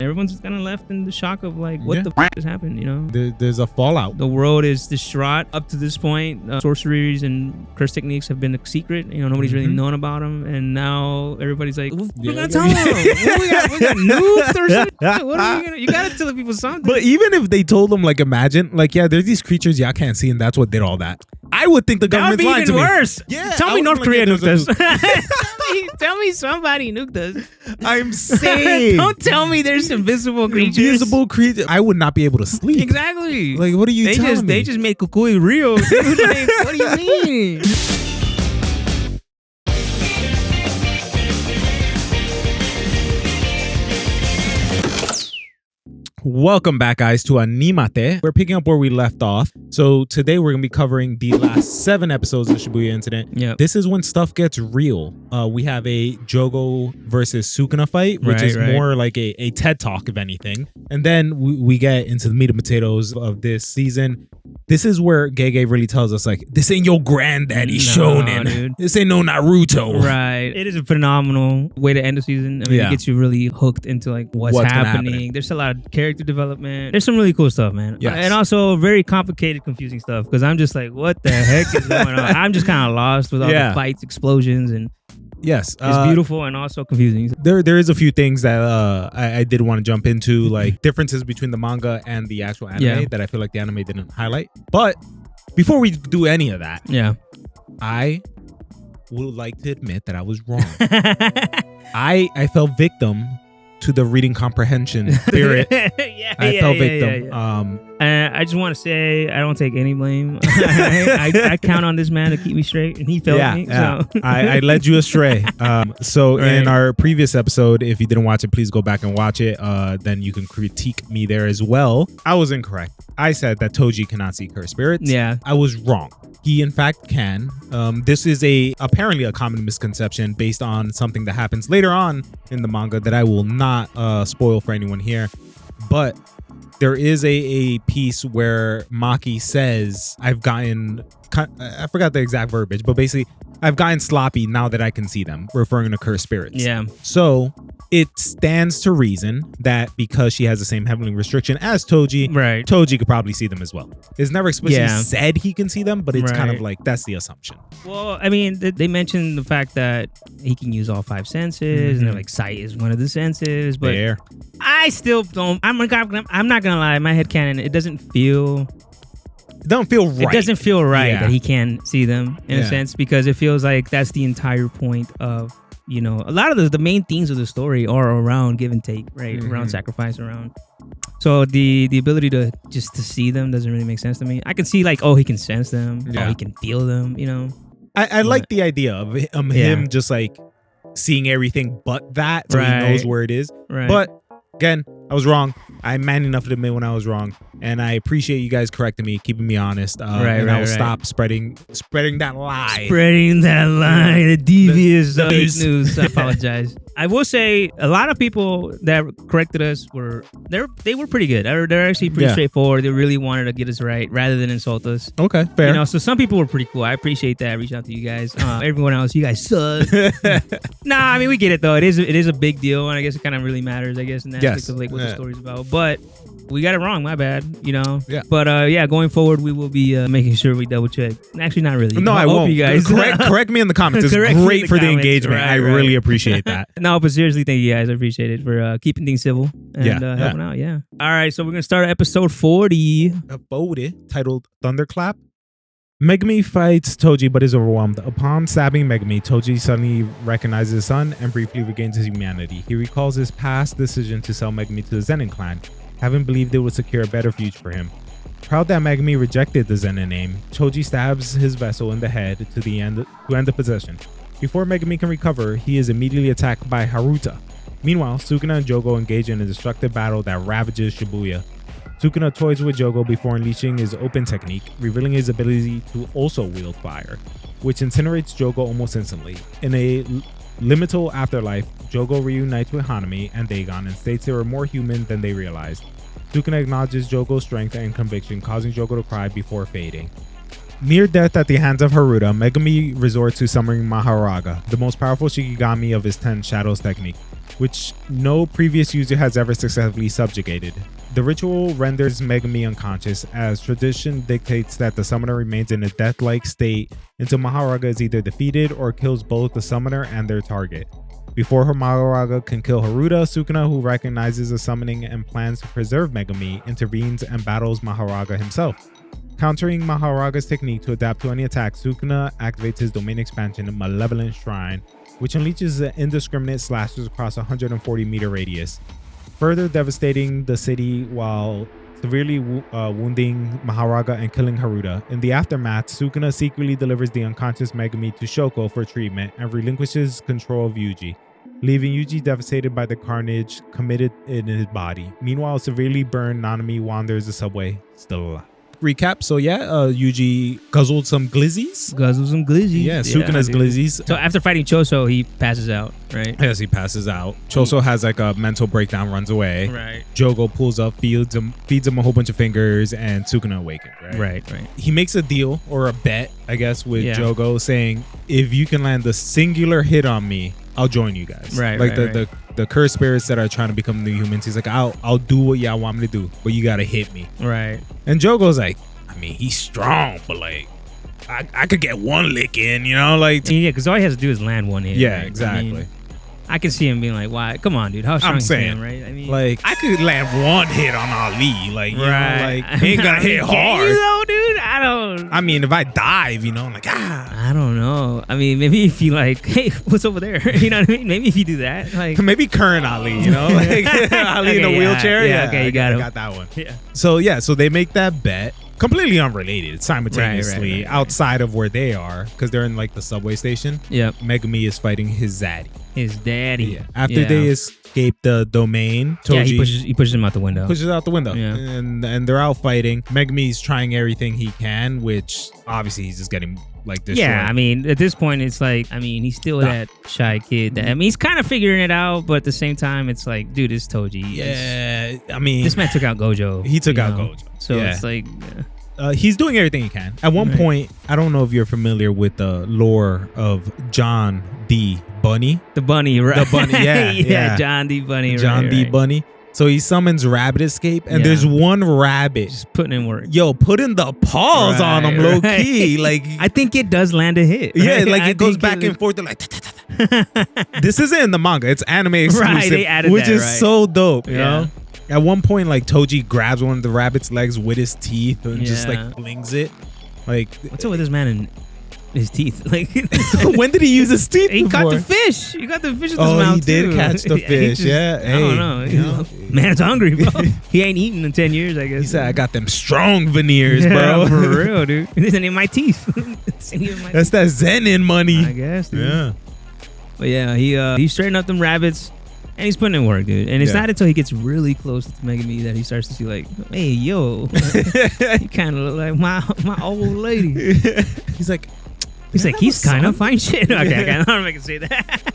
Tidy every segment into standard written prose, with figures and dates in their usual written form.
everyone's kind of left in the shock of like, what the f has happened, you know? There's a fallout. The world is distraught up to this point. Sorceries and curse techniques have been a secret. You know, nobody's really known about them, and now everybody's like, we're gonna tell them. we got nukes or something. What are we gonna? You gotta tell the people something. But even if they told them, like, imagine, like, yeah, there's these creatures y'all can't see, and that's what did all that. I would think the government's lying to me. That would be even worse. Yeah, tell me North Korea nuked us. Tell me somebody nuked us. I'm saying. Don't tell me there's invisible creatures. Invisible creatures. I would not be able to sleep. Exactly. Like, what are you telling me? They just made Kukui real. Dude. Like, what do you mean? Welcome back, guys, to AnimeT. We're picking up where we left off. So today we're going to be covering the last 7 episodes of the Shibuya Incident. Yep. This is when stuff gets real. We have a Jogo versus Sukuna fight, which is more like a TED Talk, if anything. And then we get into the meat and potatoes of this season. This is where Gege really tells us, like, this ain't your granddaddy shonen. Dude. This ain't no Naruto. Right. It is a phenomenal way to end the season. I mean, it gets you really hooked into like what's happening. There's a lot of character development. There's some really cool stuff, man. Yes. And also very complicated, confusing stuff, because I'm just like, what the heck is going on? I'm just kind of lost with all the fights, explosions, and yes, it's beautiful and also confusing. There is a few things that I did want to jump into, like differences between the manga and the actual anime that I feel like the anime didn't highlight. But before we do any of that, I would like to admit that I was wrong. I fell victim to the reading comprehension spirit. I fell victim. I just want to say I don't take any blame. I count on this man to keep me straight, and he failed me. So. I led you astray. In our previous episode, if you didn't watch it, please go back and watch it. Then you can critique me there as well. I was incorrect. I said that Toji cannot see cursed spirits. Yeah. I was wrong. He in fact can. This is apparently a common misconception based on something that happens later on in the manga that I will not spoil for anyone here. But there is a piece where Maki says, I forgot the exact verbiage, but basically, I've gotten sloppy now that I can see them, referring to cursed spirits. Yeah. So it stands to reason that because she has the same heavenly restriction as Toji, Toji could probably see them as well. It's never explicitly said he can see them, but it's kind of like, that's the assumption. Well, I mean, they mentioned the fact that he can use all 5 senses, and they're like, sight is one of the senses, but I still don't. I'm not gonna lie, my headcanon, it doesn't feel right. It doesn't feel right that he can see them in a sense, because it feels like that's the entire point of, you know, a lot of the main themes of the story are around give and take, right? Around sacrifice, around. So the ability to see them doesn't really make sense to me. I can see like, oh, he can sense them, oh, he can feel them, you know. I like the idea of him just like seeing everything but that, so he knows where it is. But again, I was wrong. I'm man enough to admit when I was wrong, and I appreciate you guys correcting me, keeping me honest. I will stop spreading that lie. The devious fake news. I apologize. I will say a lot of people that corrected us were pretty good. They're actually pretty straightforward. They really wanted to get us right rather than insult us. Okay, fair. You know, so some people were pretty cool. I appreciate that. I reached out to you guys. Everyone else, you guys suck. Nah, I mean, we get it though. It is a big deal, and I guess it kind of really matters. I guess in that aspect of like what the story's about. But we got it wrong. My bad. You know. Yeah. But going forward, we will be making sure we double check. Actually, not really. No, I won't. You guys correct me in the comments. It's great for the engagement. I really appreciate that. No, but seriously, thank you guys. I appreciate it for keeping things civil and helping out. Yeah. All right, so we're gonna start episode 40. Titled Thunderclap. Megumi fights Toji but is overwhelmed. Upon stabbing Megumi, Toji suddenly recognizes his son and briefly regains his humanity. He recalls his past decision to sell Megumi to the Zenin clan, having believed it would secure a better future for him. Proud that Megumi rejected the Zenin name, Toji stabs his vessel in the head to end the possession. Before Megumi can recover, he is immediately attacked by Haruta. Meanwhile, Sukuna and Jogo engage in a destructive battle that ravages Shibuya. Sukuna toys with Jogo before unleashing his open technique, revealing his ability to also wield fire, which incinerates Jogo almost instantly. In a liminal afterlife, Jogo reunites with Hanami and Dagon and states they were more human than they realized. Sukuna acknowledges Jogo's strength and conviction, causing Jogo to cry before fading. Near death at the hands of Haruta, Megumi resorts to summoning Mahoraga, the most powerful Shikigami of his 10 Shadows technique, which no previous user has ever successfully subjugated. The ritual renders Megumi unconscious, as tradition dictates that the summoner remains in a death-like state until Mahoraga is either defeated or kills both the summoner and their target. Before Mahoraga can kill Haruta, Sukuna, who recognizes the summoning and plans to preserve Megumi, intervenes and battles Mahoraga himself. Countering Mahoraga's technique to adapt to any attack, Sukuna activates his domain expansion, Malevolent Shrine, which unleashes indiscriminate slashes across a 140-meter radius, further devastating the city while severely wounding Mahoraga and killing Haruta. In the aftermath, Sukuna secretly delivers the unconscious Megumi to Shoko for treatment and relinquishes control of Yuji, leaving Yuji devastated by the carnage committed in his body. Meanwhile, severely burned Nanami wanders the subway, still alive. Recap. So Yuji guzzled some glizzies. Yeah, Sukuna's glizzies. So after fighting Choso, he passes out, right? Yes, he passes out. Choso has like a mental breakdown, runs away. Right. Jogo pulls up, feeds him a whole bunch of fingers, and Sukuna awakens. Right. He makes a deal or a bet, I guess, with Jogo, saying, if you can land a singular hit on me, I'll join you guys. Right. The cursed spirits that are trying to become new humans. He's like, I'll do what y'all want me to do, but you gotta hit me. Right. And Jogo's like, I mean, he's strong, but like, I could get one lick in, you know, like. Yeah, because all he has to do is land one hit. Yeah, right? exactly. I mean, I can see him being like, "Why? Come on, dude. How strong is him, right? I mean, like, I could land one hit on Ali, like, you know, like, he ain't gonna hit hard. Can you though, dude? I don't. I mean, if I dive, you know, like, I don't know. I mean, maybe if you like, hey, what's over there? You know what I mean? Maybe if you do that, like, maybe current Ali, you know, like Ali in a wheelchair. Yeah, okay, you got it. I got that one. Yeah. So they make that bet. Completely unrelated, simultaneously, right. outside of where they are, because they're in like the subway station. Yep. Megumi is fighting his zaddy. His daddy. Yeah. After they escape the domain, Toji he pushes him out the window. Yeah. And they're out fighting. Megumi's trying everything he can, which obviously he's just getting like destroyed. Yeah, I mean, at this point, it's like, I mean, he's still that shy kid. I mean, he's kind of figuring it out, but at the same time, it's like, dude, it's Toji. Yeah, I mean, this man took out Gojo. He took out Gojo. So it's like, he's doing everything he can. At one point, I don't know if you're familiar with the lore of John D. Bunny. The bunny, right? The bunny, yeah. John D. Bunny. John D. Bunny. So he summons Rabbit Escape, and there's one rabbit just putting in work. Yo, putting the paws on him, low key. Like, I think it does land a hit. Right? Yeah, like it goes back and forth. They're like, this isn't in the manga. It's anime exclusive, right, they added which that, is so dope. You know. At one point, like Toji grabs one of the rabbit's legs with his teeth and just like flings it. Like, what's up with this man and his teeth? Like, when did he use his teeth? He before? caught the fish. He got the fish in his mouth. He did catch the fish. I don't know. You know? Man's hungry, bro. He ain't eaten in 10 years, I guess. He said, "I got them strong veneers, bro." For real, dude. This ain't in my teeth. That's that Zenin money, I guess. Dude. Yeah. But yeah, he straightened up them rabbits. And he's putting in work, dude. And it's not until he gets really close to Megumi that he starts to see like, hey, yo, you kind of look like my old lady. He's like, he's kind of fine shit. Okay, I don't make it say that.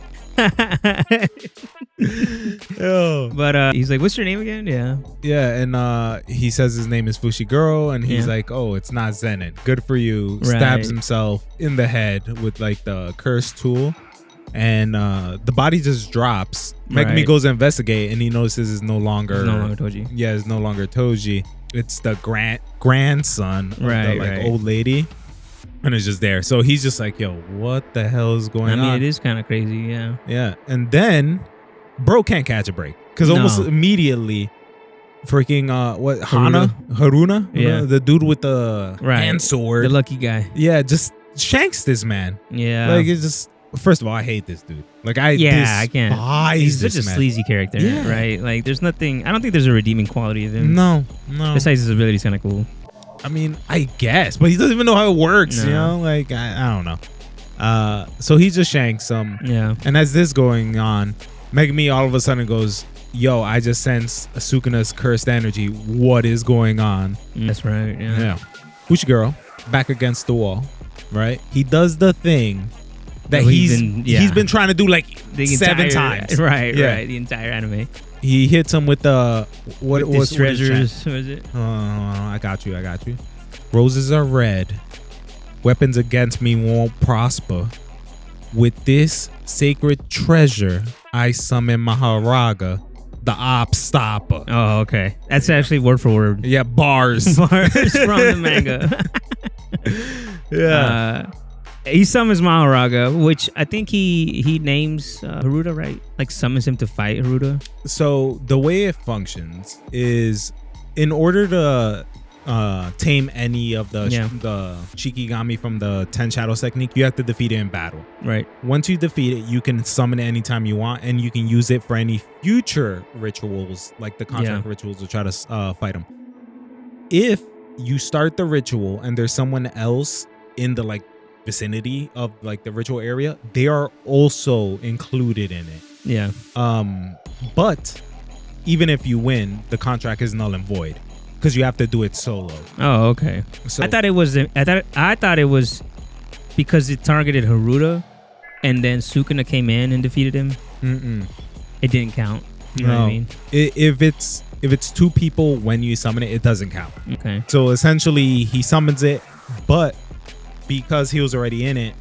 But he's like, what's your name again? Yeah, and he says his name is Fushiguro, and he's like, oh, it's not Zenin. Good for you. Right. Stabs himself in the head with like the cursed tool. And the body just drops. Megumi goes to investigate, and he notices it's no longer Toji. Yeah, it's no longer Toji. It's the grandson of the old lady, and it's just there. So he's just like, "Yo, what the hell is going on?" I mean, it is kind of crazy, yeah. Yeah, and then bro can't catch a break because almost immediately, freaking Haruna, the dude with the hand sword, the lucky guy, just shanks this man. Yeah, like it's just. First of all, I hate this dude. Like I can't. He's such a sleazy character, right? Like there's nothing. I don't think there's a redeeming quality of him. No. Besides his ability's kind of cool. I mean, I guess, but he doesn't even know how it works. No. You know, like I don't know. So he just shanks him. Yeah. And as this going on, Megumi all of a sudden goes, "Yo, I just sense Sukuna's cursed energy. What is going on?" That's right. Yeah. Fushiguro back against the wall. Right. He does the thing that he's been trying to do like the 7 times. Right. The entire anime. He hits him with the what was treasures? Was it? I got you. Roses are red, Weapons against me won't prosper. With this sacred treasure, I summon Mahoraga, the op stopper. Oh, okay. That's actually word for word. Yeah, bars. Bars from the manga. Yeah. He summons Mahoraga, which I think he names Haruta, right? Like summons him to fight Haruta. So the way it functions is, in order to tame any of the Shikigami from the 10 Shadows technique, you have to defeat it in battle. Right. Once you defeat it, you can summon it anytime you want, and you can use it for any future rituals, like the contract rituals, to try to fight them. If you start the ritual and there's someone else in the like vicinity of like the ritual area, they are also included in it. Yeah. But even if you win, the contract is null and void because you have to do it solo. Oh, okay. So I thought it was because it targeted Haruta, and then Sukuna came in and defeated him. It didn't count. You know what I mean? If it's two people when you summon it, it doesn't count. Okay. So essentially, he summons it, but because he was already in it,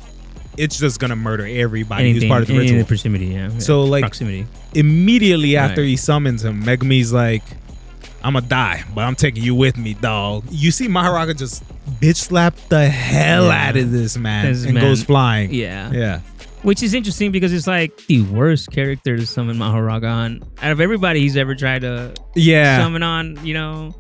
it's just gonna murder everybody who's part of the ritual. In proximity, yeah. So like proximity. Immediately after he summons him, Megumi's like, I'm gonna die, but I'm taking you with me, dog. You see Mahoraga just bitch slap the hell out of this man and goes flying. Yeah. Which is interesting because it's like the worst character to summon Mahoraga on. Out of everybody he's ever tried to summon on, you know.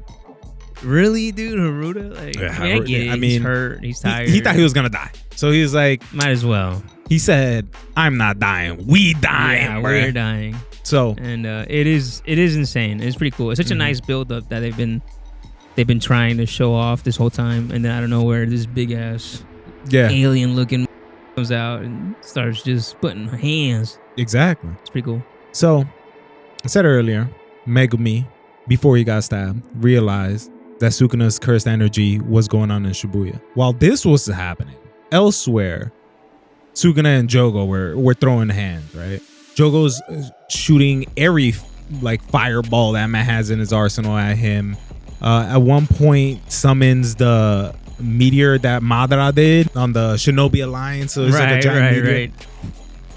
Really, dude? Haruta? Like, I get it. I mean, he's hurt. He's tired. He thought he was gonna die. So he was like, might as well. He said, I'm not dying. We dying, yeah, bro. We're dying. So and it is insane. It's pretty cool. It's such a nice build up that they've been trying to show off this whole time, and then out of nowhere this big ass alien looking comes out and starts just putting hands. Exactly. It's pretty cool. So I said earlier, Megumi, before he got stabbed, realized that Sukuna's cursed energy was going on in Shibuya. While this was happening, elsewhere, Sukuna and Jogo were throwing hands, right? Jogo's shooting every like fireball that man has in his arsenal at him. At one point, summons the meteor that Madara did on the Shinobi Alliance. So it's like a giant meteor. Right.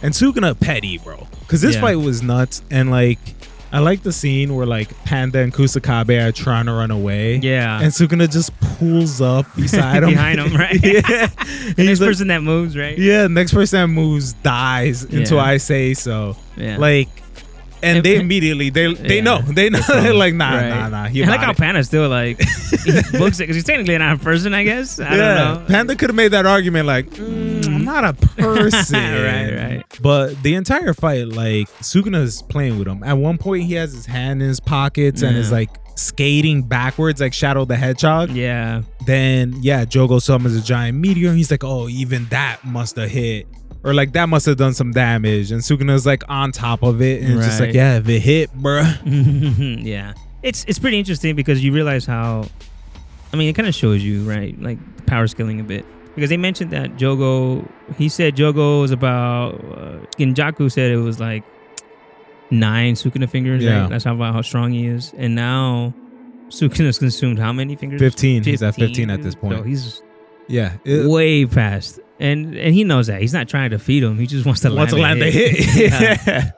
And Sukuna petty, bro. Because this fight was nuts. And like, I like the scene where like Panda and Kusakabe are trying to run away. Yeah. And Sukuna just pulls up beside him. Behind him, right? Yeah. The next person that moves, right? Yeah, next person that moves dies until I say so. Yeah. Like, and they immediately, they know. They're like, nah. He I like how Panda still like, he books it because he's technically not a person, I guess. I don't know. Panda could have made that argument like, I'm not a person. Right. But the entire fight, like, Sukuna's playing with him. At one point, he has his hand in his pockets and is like skating backwards like Shadow the Hedgehog. Yeah. Then, Jogo summons a giant meteor and he's like, oh, even that must have hit. Or like that must have done some damage, and Sukuna's like on top of it, and it's just like, yeah, if it hit, bruh. Yeah, it's pretty interesting because you realize how, I mean, it kind of shows you, right, like power scaling a bit, because they mentioned that he said Jogo was about, Ginjaku said it was like 9 Sukuna fingers, right? That's how strong he is, and now Sukuna's consumed how many fingers? 15. He's at 15 at this point. So he's way past. And he knows that. He's not trying to feed him. He just wants to land the hit.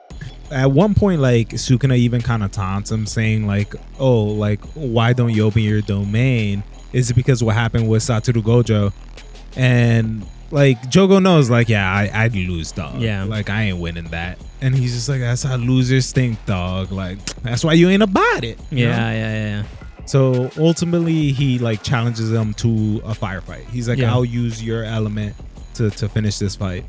At one point, like, Sukuna even kind of taunts him, saying like, oh, like, why don't you open your domain? Is it because what happened with Satoru Gojo? And like, Jogo knows, like, I'd lose, dog. Yeah. Like, I ain't winning that. And he's just like, that's how losers think, dog. Like, that's why you ain't about it. Yeah. So ultimately, he like challenges him to a firefight. He's like, I'll use your element to finish this fight.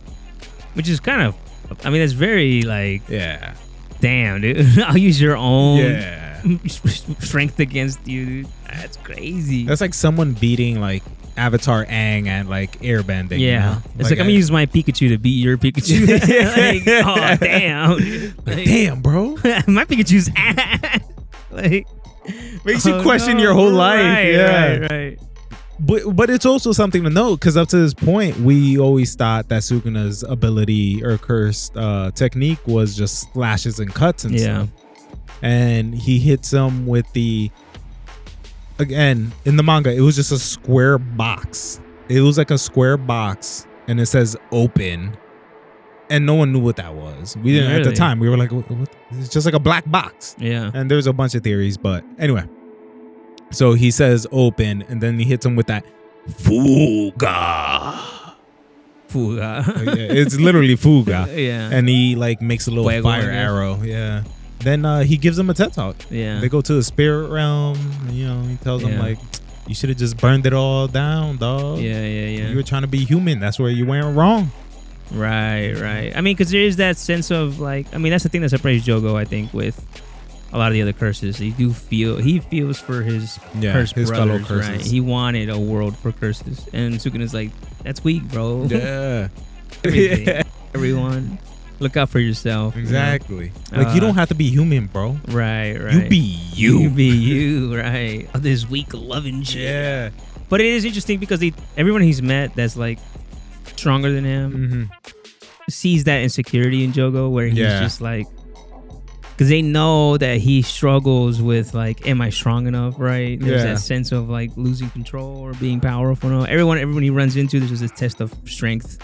Which is kind of, I mean, it's very like, damn, dude. I'll use your own strength against you, dude. That's crazy. That's like someone beating like Avatar Aang and like airbending. Yeah. You know? It's like I'm going to use my Pikachu to beat your Pikachu. Like, oh, damn. Like, damn, bro. My Pikachu's ass. Like, makes you question your whole life. Right. But it's also something to note because up to this point, we always thought that Sukuna's ability or cursed technique was just slashes and cuts and stuff. And he hits him with the, again, in the manga, it was just a square box. It was like a square box, and it says open, and no one knew what that was. We didn't at the time. We were like, what? It's just like a black box. Yeah. And there's a bunch of theories, but anyway. So he says open, and then he hits him with that fuga. Fuga. Yeah, it's literally fuga. Yeah. And he like makes a little fire arrow. Yeah. Then he gives him a TED talk. Yeah. They go to the spirit realm. And, you know, he tells him like, you should have just burned it all down, dog. Yeah. You were trying to be human. That's where you went wrong. Right. I mean, because there is that sense of like, I mean, that's the thing that separates Jogo, I think, with a lot of the other curses. He feels for his cursed brothers, fellow curses. right? He wanted a world for curses, and Sukuna's like, that's weak, bro. Yeah. Everyone, look out for yourself. Exactly. You know? Like, you don't have to be human, bro. Right. You be you. You be you, right? Oh, this weak loving shit. Yeah. But it is interesting because everyone he's met that's like stronger than him sees that insecurity in Jogo, where he's just like, because they know that he struggles with like, am I strong enough, right? There's that sense of like losing control or being powerful. No, everyone he runs into, there's just a test of strength.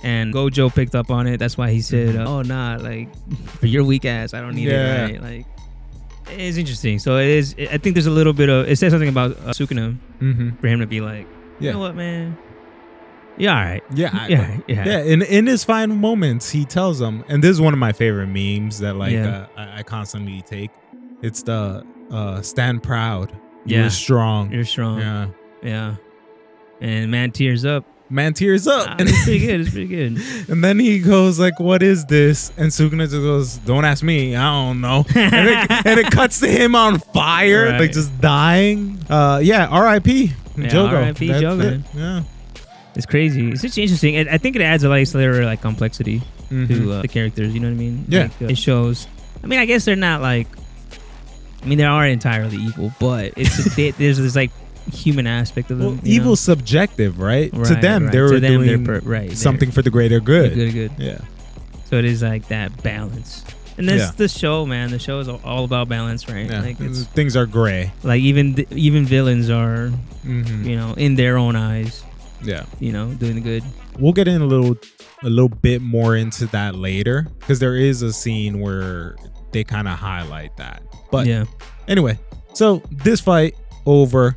And Gojo picked up on it. That's why he said, oh, nah, like, for your weak ass, I don't need it, right? Like, it's interesting. So it is, I think there's a little bit of, it says something about Sukuna for him to be like, you know what, man? Yeah, all right. Yeah. In his final moments, he tells them, and this is one of my favorite memes that like I constantly take. It's the stand proud. You're strong. You're strong. Yeah. And man tears up. It's pretty good. And then he goes like, what is this? And Sukuna just goes, don't ask me. I don't know. and it cuts to him on fire, like just dying. R.I.P. Jogo. R.I.P. Jogo. Yeah. It's crazy. It's just interesting. I think it adds a nice layer of like complexity to the characters. You know what I mean? Yeah. Like, it shows. I mean, I guess they're not like. I mean, they are entirely evil, but there's this like human aspect of them. Well, evil's subjective, right? To them, right. they're doing something for the greater good. Good. Yeah. So it is like that balance. And this the show, man. The show is all about balance, right? Yeah. Like things are gray. Like even villains are, you know, in their own eyes. Yeah. You know, doing the good. We'll get in a little bit more into that later, because there is a scene where they kind of highlight that. But anyway, so this fight over.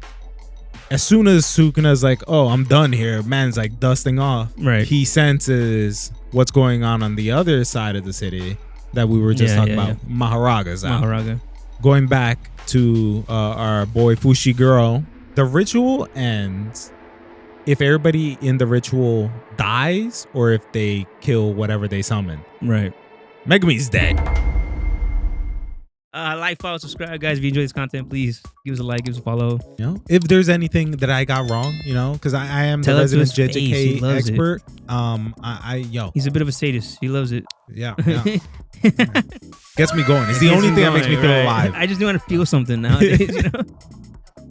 As soon as Sukuna's like, oh, I'm done here, man's like dusting off. Right. He senses what's going on the other side of the city that we were just talking about. Mahoraga's out. Mahoraga. Going back to our boy Fushiguro, the ritual ends if everybody in the ritual dies or if they kill whatever they summon. Right. Megumi's dead. Like, follow, subscribe, guys. If you enjoy this content, please give us a like, give us a follow. You know, if there's anything that I got wrong, you know, because I am the resident JJK expert. He's a bit of a sadist. He loves it. Yeah. Gets me going. It's the only thing that makes me feel alive. I just want to feel something nowadays, you know.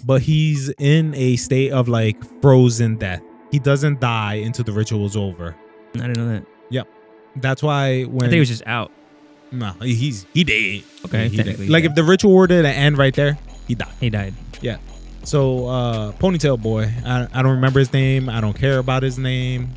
But he's in a state of like frozen death. He doesn't die until the ritual's over. I didn't know that. Yep. That's why when I think he was just out. No, he dead. Okay, he dead. Like if the ritual were to end right there, he died. He died. Yeah. So Ponytail Boy, I don't remember his name. I don't care about his name.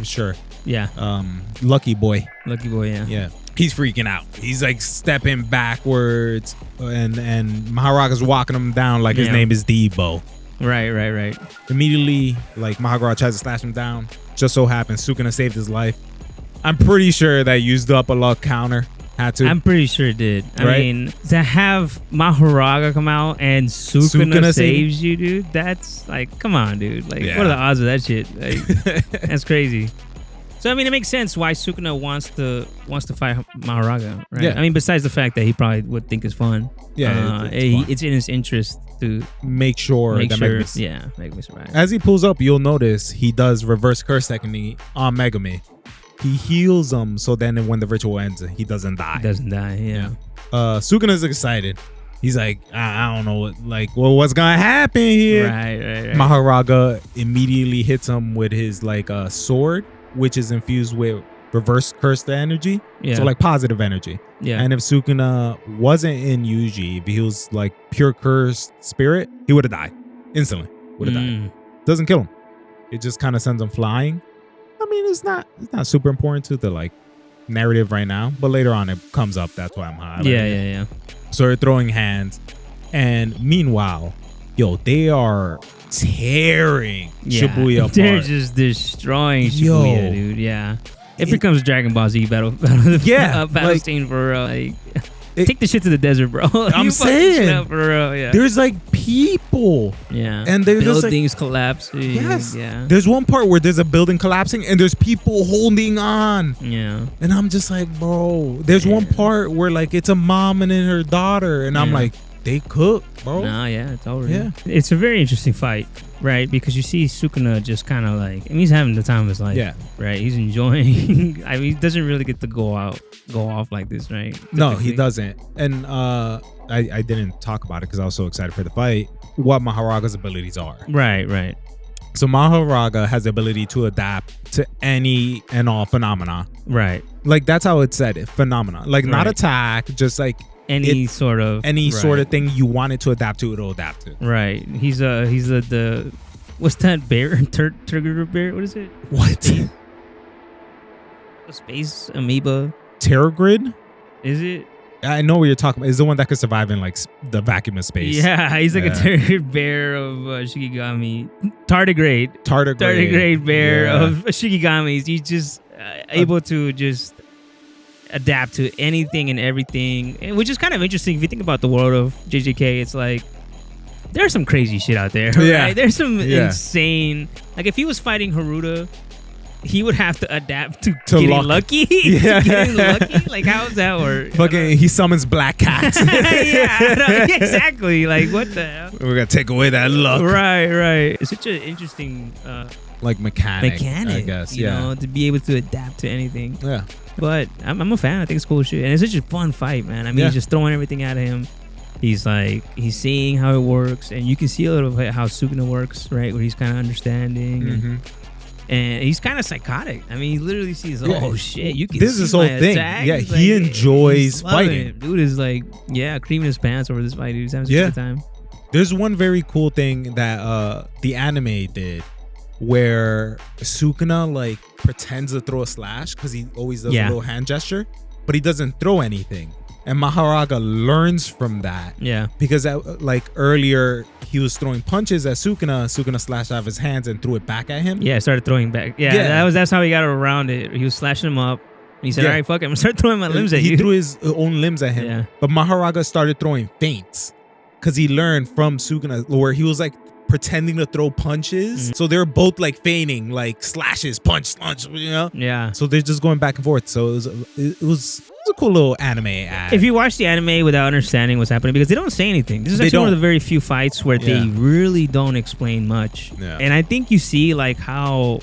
Sure. Yeah. Lucky Boy. Lucky Boy. Yeah. Yeah. He's freaking out. He's like stepping backwards, and Mahoraga's walking him down like his name is Debo. Right. Immediately, like Mahoraga tries to slash him down. Just so happens Sukuna saved his life. I'm pretty sure that used up a luck counter. Had to. I'm pretty sure it did. I mean, to have Mahoraga come out and Sukuna saves you, dude. That's like, come on, dude. Like, what are the odds of that shit? Like, that's crazy. So I mean, it makes sense why Sukuna wants to fight Mahoraga, right? Yeah. I mean, besides the fact that he probably would think it's fun. Yeah, it's in his interest to make sure Megumi survives. As he pulls up, you'll notice he does reverse curse technique on Megumi. He heals him, so then when the ritual ends, he doesn't die. Yeah. Sukuna's excited. He's like, I don't know, what's gonna happen here? Right. Mahoraga immediately hits him with his sword, which is infused with reverse cursed energy. Yeah. So like positive energy. Yeah. And if Sukuna wasn't in Yuji, if he was like pure cursed spirit, he would have died instantly. Would have died. Doesn't kill him. It just kind of sends him flying. I mean, it's not super important to the like narrative right now, but later on it comes up. That's why I'm highlighting. Yeah. So they're throwing hands, and meanwhile, they are tearing Shibuya apart. They're just destroying Shibuya, dude. Yeah. It becomes Dragon Ball Z battle scene for take the shit to the desert, bro. I'm saying, for real, yeah. There's like people, and there's buildings like, collapsing. Yes, yeah. There's one part where there's a building collapsing and there's people holding on. Yeah, and I'm just like, bro. There's one part where like it's a mom and then her daughter, and I'm like, they cook, bro. No, yeah, it's over. Yeah, it's a very interesting fight, right? Because you see Sukuna just kind of like, he's having the time of his life. Yeah, right. He's enjoying. I mean, he doesn't really get to go off like this, right? Typically. No, he doesn't. And I didn't talk about it because I was so excited for the fight. What Mahoraga's abilities are. Right. So Mahoraga has the ability to adapt to any and all phenomena. Right. Like that's how it said it. Phenomena. Like not attack, just like any sort of thing you want it to adapt to, it'll adapt to. Right. He's the what's that bear? Turgor bear? What is it? What? A space amoeba. Terragrid? Is it? I know what you're talking about. It's the one that could survive in like the vacuum of space. Yeah, he's like a Turgor bear of Shikigami. Tardigrade bear of Shikigamis. He's just able to just adapt to anything and everything, which is kind of interesting if you think about the world of JJK. It's like there's some crazy shit out there. Yeah, right? There's some insane. Like if he was fighting Haruta, he would have to adapt to getting lucky. Getting lucky. Like how does that work? Fucking, he summons black cats. Exactly. Like what the hell? We're gonna take away that luck. Right. It's such an interesting like mechanic, I guess. You know, to be able to adapt to anything. Yeah. But I'm a fan. I think it's cool shit, and it's such a fun fight, man. I mean, he's just throwing everything at him. He's seeing how it works, and you can see a little bit how Sukuna works, right? Where he's kind of understanding, and he's kind of psychotic. I mean, he literally sees, oh shit, you can. This is his whole thing. Attack. Yeah, he's he enjoys fighting. It. Dude is like, creaming his pants over this fight. Dude, he's having such a good time. There's one very cool thing that the anime did, where Sukuna like pretends to throw a slash because he always does a little hand gesture, but he doesn't throw anything. And Mahoraga learns from that. Yeah. Because like earlier he was throwing punches at Sukuna. Sukuna slashed out of his hands and threw it back at him. Yeah, started throwing back. Yeah. That's how he got around it. He was slashing him up. And he said, all right, fuck it. I'm gonna start throwing my limbs at you. He threw his own limbs at him. Yeah. But Mahoraga started throwing feints. Because he learned from Sukuna where he was like pretending to throw punches. So they're both like feigning, like slashes, punch, you know? Yeah. So they're just going back and forth. So it was a cool little anime ad. If you watch the anime without understanding what's happening, because they don't say anything. This is actually one of the very few fights where they really don't explain much. Yeah. And I think you see like how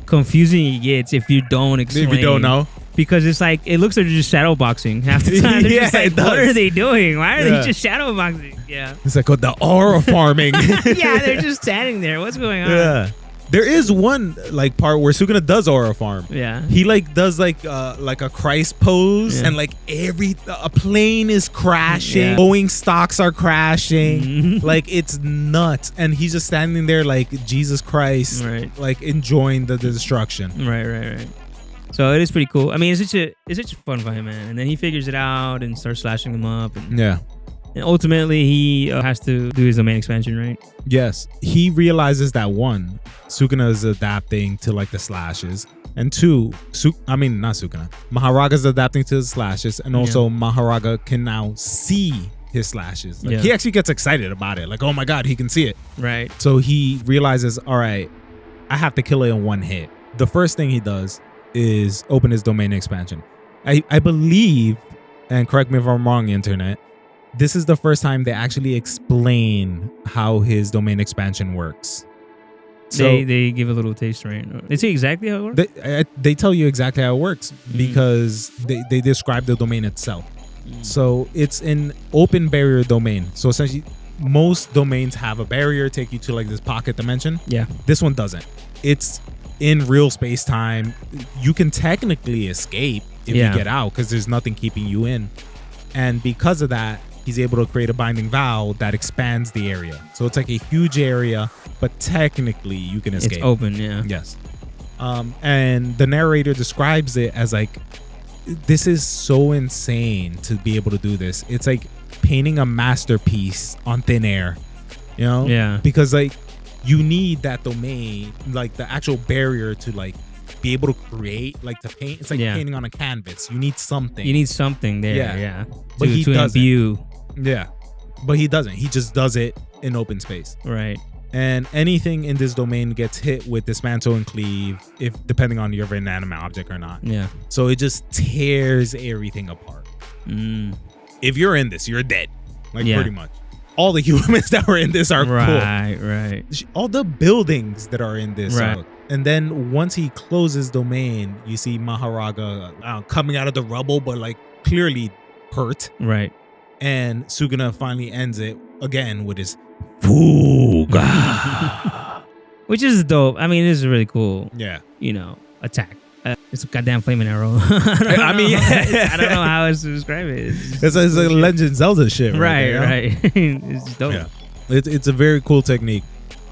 confusing it gets if you don't explain. If you don't know. Because it's like, it looks like they're just shadow boxing half the time. They're just like, what are they doing? Why are they just shadow boxing? Yeah. It's like the aura farming. Yeah, they're just standing there. What's going on? Yeah. There is one like part where Sukuna does aura farm. Yeah. He like does like a Christ pose and like a plane is crashing. Boeing stocks are crashing. Like it's nuts. And he's just standing there like Jesus Christ. Right. Like enjoying the destruction. Right. So it is pretty cool. I mean, it's such a fun fight, man. And then he figures it out and starts slashing him up. And ultimately, he has to do his domain expansion, right? Yes. He realizes that one, Sukuna is adapting to like the slashes. And two, not Sukuna. Mahoraga's adapting to the slashes. And also Mahoraga can now see his slashes. Like, he actually gets excited about it. Like, oh my God, he can see it. Right. So he realizes, all right, I have to kill it in one hit. The first thing he does is open his domain expansion. I believe, and correct me if I'm wrong, internet, this is the first time they actually explain how his domain expansion works. So they give a little taste, right? They say exactly how it works? They tell you exactly how it works because they describe the domain itself. So it's an open barrier domain. So essentially, most domains have a barrier, take you to like this pocket dimension. Yeah. This one doesn't. It's in real space time. You can technically escape if you get out because there's nothing keeping you in. And because of that, he's able to create a binding vow that expands the area. So it's like a huge area, but technically you can escape. It's open, yeah. Yes. And the narrator describes it as like, this is so insane to be able to do this. It's like painting a masterpiece on thin air, you know? Yeah. Because like you need that domain, like the actual barrier to like be able to create, like to paint. It's like painting on a canvas. You need something. You need something there, yeah. But he doesn't. Imbue. Yeah. But he doesn't. He just does it in open space. Right. And anything in this domain gets hit with dismantle and cleave, if depending on you're an inanimate object or not. Yeah. So it just tears everything apart. If you're in this, you're dead. Like pretty much. All the humans that were in this are cool. Right. All the buildings that are in this are. And then once he closes domain, you see Mahoraga coming out of the rubble, but like clearly hurt. Right. And Sukuna finally ends it again with his Fuga. Which is dope. I mean, this is really cool. Yeah. You know, attack. It's a goddamn flaming arrow. I mean, I don't know how else to describe it. It's like Legend Zelda shit. Right. It's dope. Yeah. It's a very cool technique.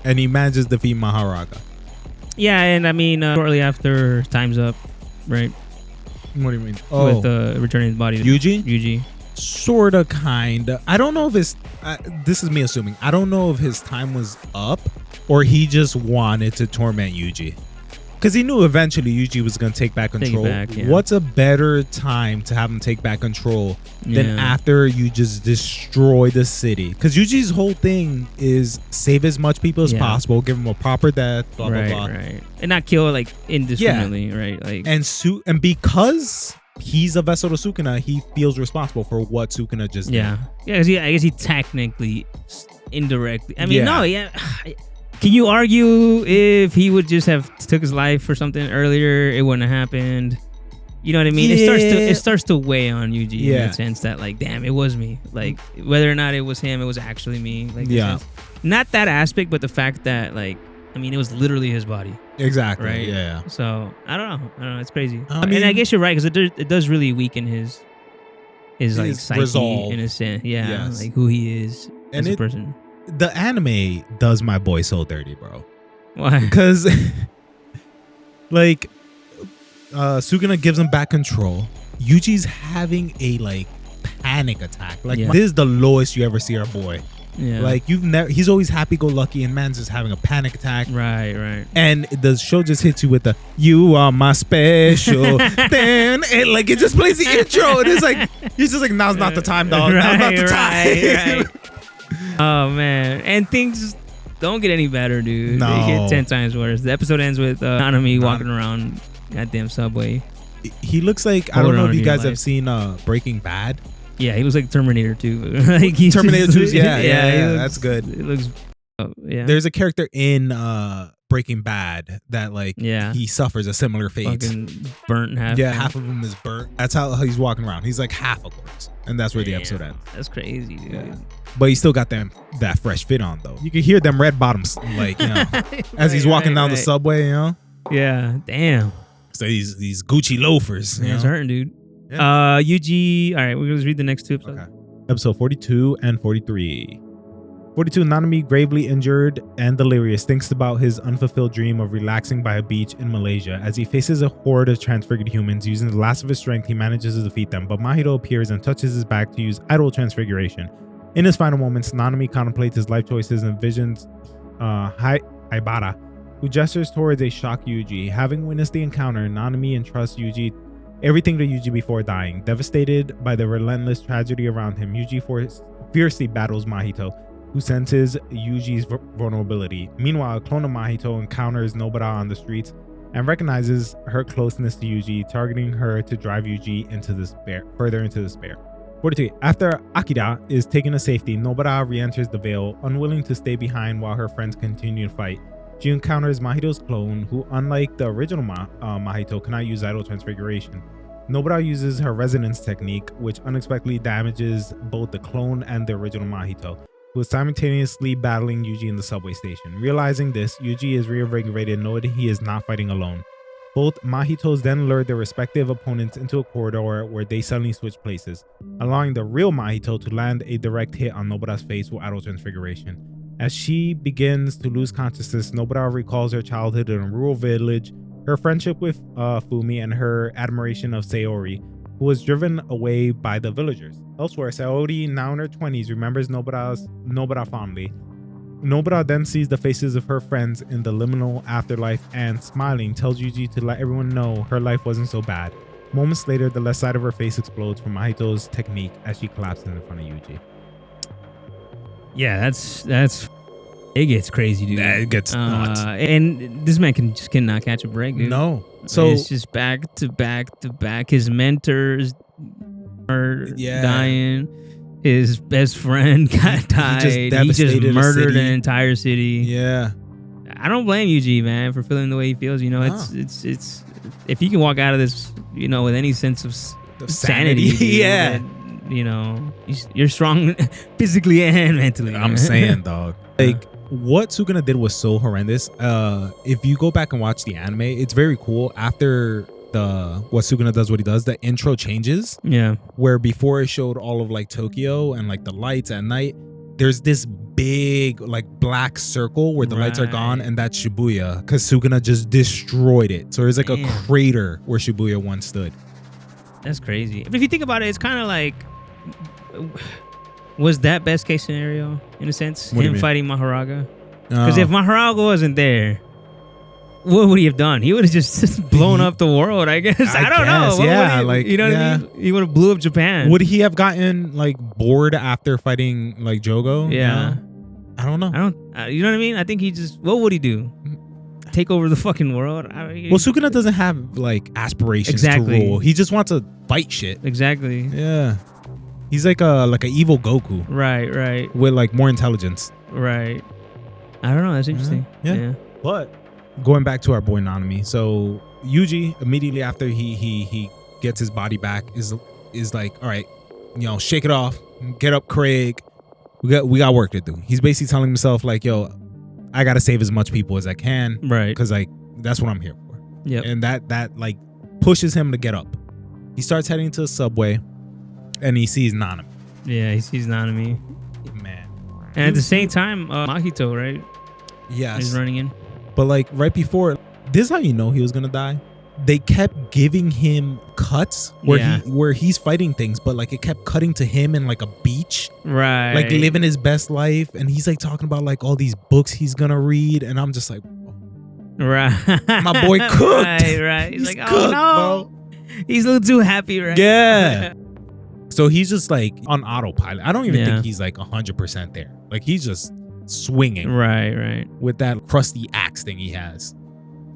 And he manages to defeat Mahoraga. Yeah, and I mean, shortly after, time's up, right? What do you mean? With returning the body to Yuji? Sorta, kinda. I don't know if his... this is me assuming. I don't know if his time was up or he just wanted to torment Yuji. Because he knew eventually Yuji was going to take back control. What's a better time to have him take back control than after you just destroy the city? Because Yuji's whole thing is save as much people as possible, give him a proper death, blah, blah, blah. Right. And not kill like indiscriminately, right? Like, and because he's a vessel to Sukuna, he feels responsible for what Sukuna just did. Yeah, because I guess he technically, indirectly. I mean, Can you argue if he would just have took his life for something earlier, it wouldn't have happened? You know what I mean? It starts to weigh on Yuji in that sense that like, damn, it was me. Like whether or not it was him, it was actually me. Like not that aspect, but the fact that like, I mean, it was literally his body. Exactly. Right. Yeah. So I don't know. It's crazy. And I guess you're right because it does really weaken his like psyche resolve. In a sense. Yeah. Like who he is as a person. The anime does my boy so dirty, bro. Why? Because like Sukuna gives him back control. Yuji's having a like panic attack. Like this is the lowest you ever see our boy. Yeah. Like he's always happy-go-lucky, and man's just having a panic attack. Right. And the show just hits you with the "You are my special." Then it just plays the intro, and it's like he's just like, now's not the time, dog. Now's not the time. Oh man, and things don't get any better, dude. No. They get 10 times worse. The episode ends with Nanami walking around goddamn subway. He looks like, I don't know if you guys have seen Breaking Bad. Yeah, he looks like Terminator 2. Like Terminator 2. Yeah, that's good. It looks. There's a character in Breaking Bad that he suffers a similar fate. Fucking burnt in half. Yeah, half of him is burnt. That's how he's walking around. He's like half a corpse, and that's where the episode ends. That's crazy, dude. Yeah. But he still got that fresh fit on though. You can hear them red bottoms, like as he's walking down the subway. Yeah, damn. So these Gucci loafers. Yeah, it's hurting, dude. Yeah. Yuji. All right, we're gonna read the next two episodes. Okay. Episode 42 and 43. 42, Nanami, gravely injured and delirious, thinks about his unfulfilled dream of relaxing by a beach in Malaysia. As he faces a horde of transfigured humans, using the last of his strength, he manages to defeat them, but Mahito appears and touches his back to use idle transfiguration. In his final moments, Nanami contemplates his life choices and visions Haibara, who gestures towards a shocked Yuji. Having witnessed the encounter, Nanami entrusts everything to Yuji before dying. Devastated by the relentless tragedy around him, Yuji fiercely battles Mahito, who senses Yuji's vulnerability. Meanwhile, a clone of Mahito encounters Nobara on the streets and recognizes her closeness to Yuji, targeting her to drive Yuji further into despair. 42. After Akira is taken to safety, Nobara re-enters the Veil, unwilling to stay behind while her friends continue to fight. She encounters Mahito's clone, who, unlike the original Mahito, cannot use idle transfiguration. Nobara uses her resonance technique, which unexpectedly damages both the clone and the original Mahito, who is simultaneously battling Yuji in the subway station. Realizing this, Yuji is reinvigorated, knowing he is not fighting alone. Both Mahitos then lured their respective opponents into a corridor where they suddenly switched places, allowing the real Mahito to land a direct hit on Nobara's face with auto transfiguration. As she begins to lose consciousness, Nobara recalls her childhood in a rural village, her friendship with Fumi, and her admiration of Sayori, who was driven away by the villagers. Elsewhere, Sayori, now in her 20s, remembers Nobara fondly. Nobara then sees the faces of her friends in the liminal afterlife and, smiling, tells Yuji to let everyone know her life wasn't so bad. Moments later, the left side of her face explodes from Mahito's technique as she collapses in front of Yuji. Yeah, that's it gets crazy, dude. It gets nuts. And this man cannot catch a break, dude. No. So it's just back to back to back. His mentors are dying. His best friend got died. He just murdered an entire city. Yeah. I don't blame Yuji, man, for feeling the way he feels. You know, it's if he can walk out of this, you know, with any sense of sanity, dude, yeah. then, you know, you're strong physically and mentally. I'm saying, dog. Like, what Sukuna did was so horrendous. If you go back and watch the anime, it's very cool. After what Sukuna does, what he does, the intro changes. Yeah. Where before it showed all of like Tokyo and like the lights at night, there's this big like black circle where the lights are gone, and that's Shibuya, because Sukuna just destroyed it. So there's like a crater where Shibuya once stood. That's crazy. But if you think about it, it's kind of like, was that best case scenario in a sense? Him fighting Mahoraga? Because if Mahoraga wasn't there, what would he have done? He would have just blown up the world, I guess. I don't know. Yeah, you know what I mean? He would have blew up Japan. Would he have gotten like bored after fighting like Jogo? Yeah. I don't know. You know what I mean? I think what would he do? Take over the fucking world? Well, Sukuna doesn't have like aspirations to rule. He just wants to fight shit. Exactly. Yeah. He's like a evil Goku. Right. With like more intelligence. Right. I don't know. That's interesting. Yeah. But going back to our boy Nanami, so Yuji immediately after he gets his body back is like, all right, you know, shake it off, get up, Craig. We got work to do. He's basically telling himself like, yo, I gotta save as much people as I can, right? Because like that's what I'm here for. Yep. And that like pushes him to get up. He starts heading to the subway, and he sees Nanami. Yeah, he sees Nanami. Man. And at the same time, Mahito, right? Yes. He's running in. But like right before, this is how you know he was gonna die. They kept giving him cuts where he's fighting things, but like it kept cutting to him in like a beach, right? Like living his best life, and he's like talking about like all these books he's gonna read, and I'm just like, right, my boy cooked. Right. He's like, cooked, oh no, bro. He's a little too happy, right? Yeah. So he's just like on autopilot. I don't even think he's like 100% there. Like he's just swinging, right, with that crusty axe thing he has.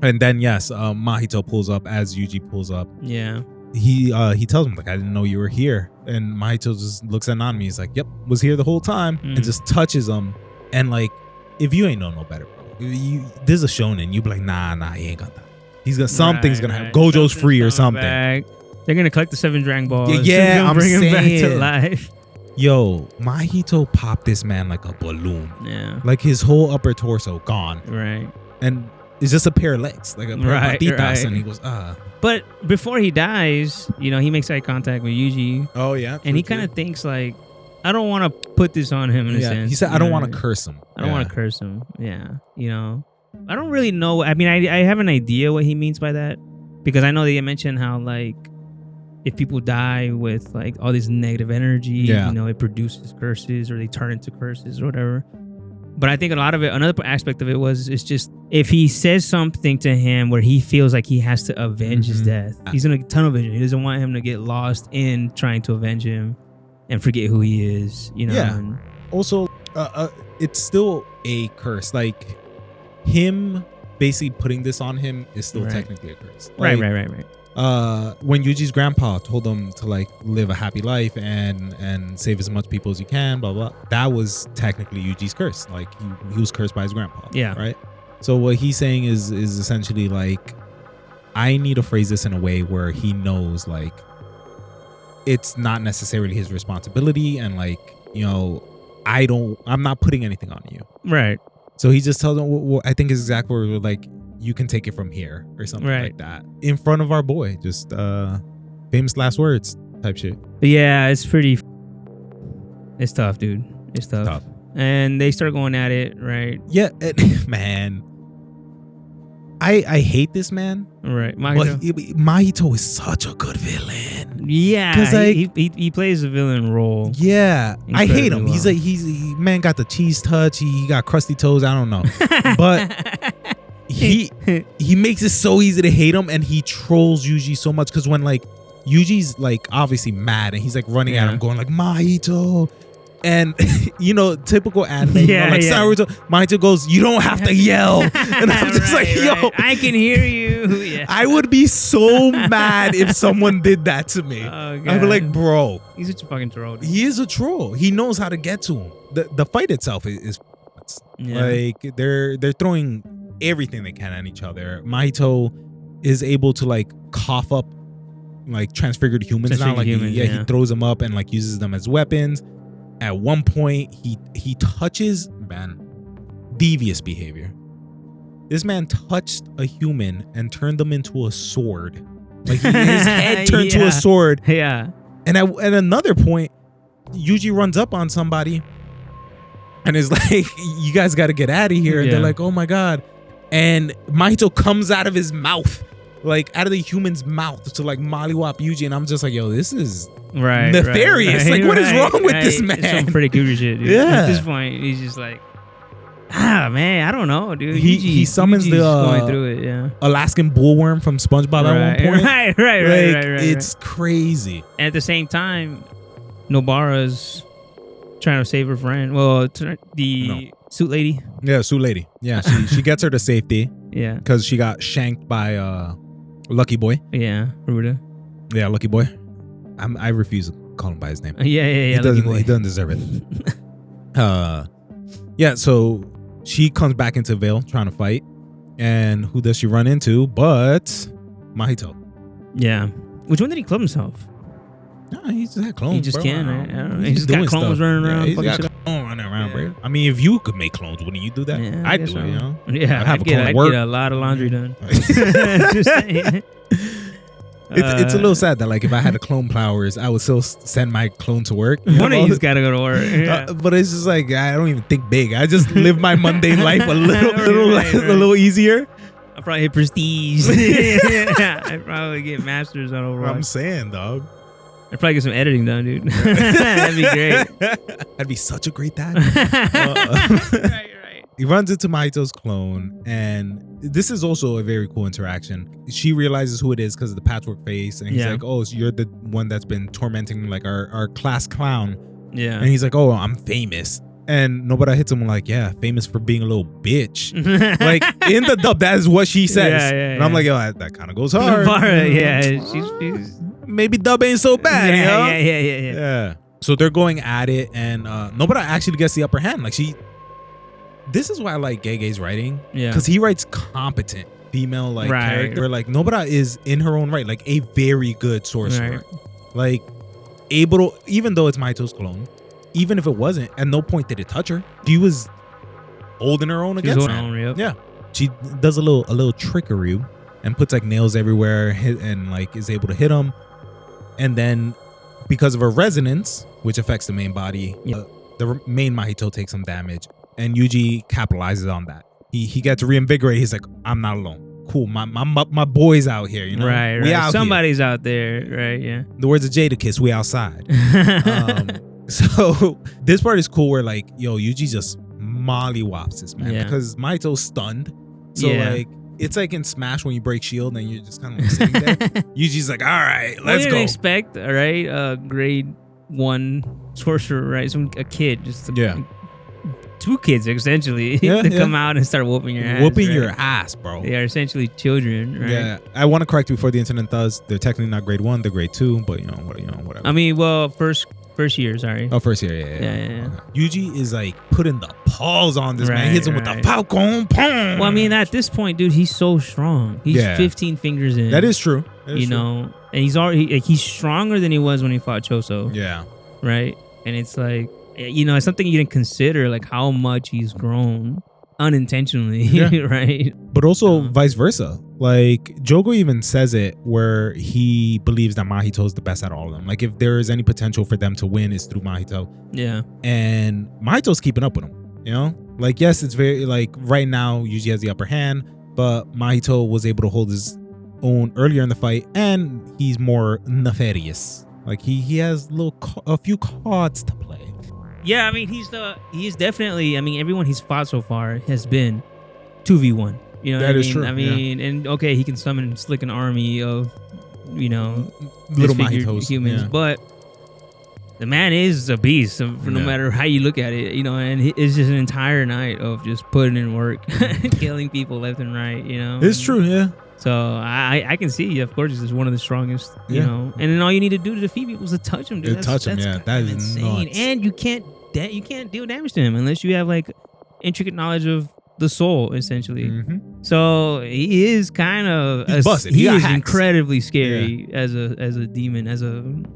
And then Mahito pulls up as Yuji pulls up. Yeah. He tells him like, I didn't know you were here. And Mahito just looks at Nanami. He's like, yep, was here the whole time. And just touches him. And like, if you ain't know no better, bro, this is a shonen. You be like, nah, he ain't got that. He's got something's gonna happen. Gojo's free or something. Back. They're gonna collect the 7 Dragon Balls. Yeah, I'm bring saying. him back to life. Yo, Mahito popped this man like a balloon. Yeah. Like his whole upper torso gone. Right. And it's just a pair of legs, like a pair of patitas, and he goes, But before he dies, you know, he makes eye contact with Yuji. Oh yeah. And he kind of thinks like, I don't want to put this on him in a sense. He said, I don't want to curse him. I don't want to curse him. Yeah. You know, I don't really know. I mean, I have an idea what he means by that, because I know they mentioned how like if people die with like all this negative energy, you know, it produces curses or they turn into curses or whatever. But I think a lot of it, another aspect of it it's just if he says something to him where he feels like he has to avenge his death, he's in a tunnel vision. He doesn't want him to get lost in trying to avenge him and forget who he is, you know. Yeah. And also, it's still a curse. Like him basically putting this on him is still technically a curse. Like, right. When Yuji's grandpa told him to like live a happy life and save as much people as you can, blah blah, that was technically Yuji's curse. Like he was cursed by his grandpa. Yeah. Right. So what he's saying is essentially like, I need to phrase this in a way where he knows like it's not necessarily his responsibility, and like, you know, I'm not putting anything on you. Right. So he just tells him what I think is exactly where like, you can take it from here or something like that in front of our boy. Just famous last words type shit. Yeah, it's pretty. It's tough, dude. It's tough. And they start going at it, right? Yeah, man. I hate this man. Right. Mahito is such a good villain. Yeah, because he plays a villain role. Yeah, I hate him. Well. He's man got the cheese touch. He got crusty toes. I don't know, but he makes it so easy to hate him, and he trolls Yuji so much because when like Yuji's like obviously mad and he's like running at him, going like Mahito. And you know, typical anime, Naruto, Mahito goes, "You don't have to yell," and I'm just yo, I can hear you. Yeah. I would be so mad if someone did that to me. I'd be like, "Bro, he's such a fucking troll." Dude. He is a troll. He knows how to get to him. The fight itself is like they're throwing everything they can at each other. Mahito is able to like cough up like transfigured humans now. Like he throws them up and like uses them as weapons. At one point, he touches, man, devious behavior. This man touched a human and turned them into a sword. Like his head turned to a sword. Yeah. And at another point, Yuji runs up on somebody and is like, "You guys got to get out of here." And they're like, "Oh my God." And Mahito comes out of his mouth, like out of the human's mouth to like mollywop Yuji. And I'm just like, yo, this is nefarious. Like, what is wrong with this man? It's some pretty goofy shit, dude. At this point, he's just like, man, I don't know, dude. He summons the going through it, Alaskan bullworm from SpongeBob at one point. Right. It's crazy. And at the same time, Nobara's trying to save her friend. Well, the suit lady. Yeah, suit lady. Yeah, she gets her to safety. Yeah, because she got shanked by Lucky Boy. Yeah, Ruda. Yeah, Lucky Boy. I refuse to call him by his name. Yeah. He doesn't deserve it. Yeah. So she comes back into Vale trying to fight, and who does she run into? But Mahito. Yeah. Which one did he club himself? No, he just had clones. He just can, right? I don't know. He just got clones running around. He's got clones running around, bro. I mean, if you could make clones, wouldn't you do that? Yeah, I'd do it, you know? Yeah, I'd get a lot of laundry done. Just saying. It's a little sad that like if I had a clone powers, I would still send my clone to work. One of you's got to go to work. But it's just like I don't even think big. I just live my mundane life a little easier. I'll probably hit prestige. I'd probably get masters on Overwatch. I'm saying, dog. I'd probably get some editing done, dude. That'd be great. I'd be such a great dad. Right. He runs into Mahito's clone, and this is also a very cool interaction. She realizes who it is because of the patchwork face, and he's like, "Oh, so you're the one that's been tormenting like our class clown." Yeah. And he's like, "Oh, I'm famous." And Nobara hits him like, "Yeah, famous for being a little bitch." Like in the dub, that is what she says. And I'm like, "Yo, that kind of goes hard." She's maybe dub ain't so bad. Yeah. So they're going at it, and Nobara actually gets the upper hand. Like this is why I like Gege's writing. Yeah. Because he writes competent female character. Like Nobara is in her own right, like a very good sorcerer. Like able to, even though it's Mahito's clone, even if it wasn't, at no point did it touch her. She was holding her own against him. Yeah. She does a little trickery and puts like nails everywhere and like is able to hit him. And then because of her resonance, which affects the main body, the main Mahito takes some damage. And Yuji capitalizes on that. He gets reinvigorated. He's like, "I'm not alone. Cool, my boys out here, you know. Right. We out Somebody's here. Out there, right? Yeah. The words of Jadakiss, we outside." So this part is cool where like, yo, Yuji just mollywops this man because Mahito's stunned. So like, it's like in Smash when you break shield and you're just kind of like sitting there. Yuji's like, "All right, let's go." Expect, all right, grade 1 sorcerer, right? A kid, just two kids essentially to come out and start whooping your ass. Your ass, bro. They are essentially children, right? Yeah. I want to correct you before the incident does. They're technically not grade 1, they're grade 2, but whatever. I mean, well, first year, sorry. Oh, first year, yeah. Okay. Yuji is like putting the paws on this man. He hits him with the Falcon Pong. Well, I mean, at this point, dude, he's so strong. He's 15 fingers in. That is true. Know, and he's stronger than he was when he fought Choso. Yeah. Right? And it's like, it's something you didn't consider, like how much he's grown. unintentionally, right? But also vice versa. Like Jogo even says it where he believes that Mahito is the best at all of them. Like if there is any potential for them to win, it's through Mahito. Yeah. And Mahito's keeping up with him. You know, like yes, it's very like right now Yuji has the upper hand, but Mahito was able to hold his own earlier in the fight, and he's more nefarious. Like he has a few cards to play. Yeah, I mean he's definitely. I mean everyone he's fought so far has been 2v1. You know that what is I mean? true. I mean, and okay, he can summon slick an army of, you know, little Mahitos, humans, but the man is a beast. So no matter how you look at it, you know, and it's just an entire night of just putting in work, killing people left and right. You know, it's true. Yeah. So I can see, of course, this is one of the strongest. You know, and then all you need to do to defeat people is to touch him. Dude. Touch him. Yeah, that is insane. Nuts. And you can't deal damage to him unless you have like intricate knowledge of the soul, essentially. So he is kind of he is incredibly scary as a demon, as an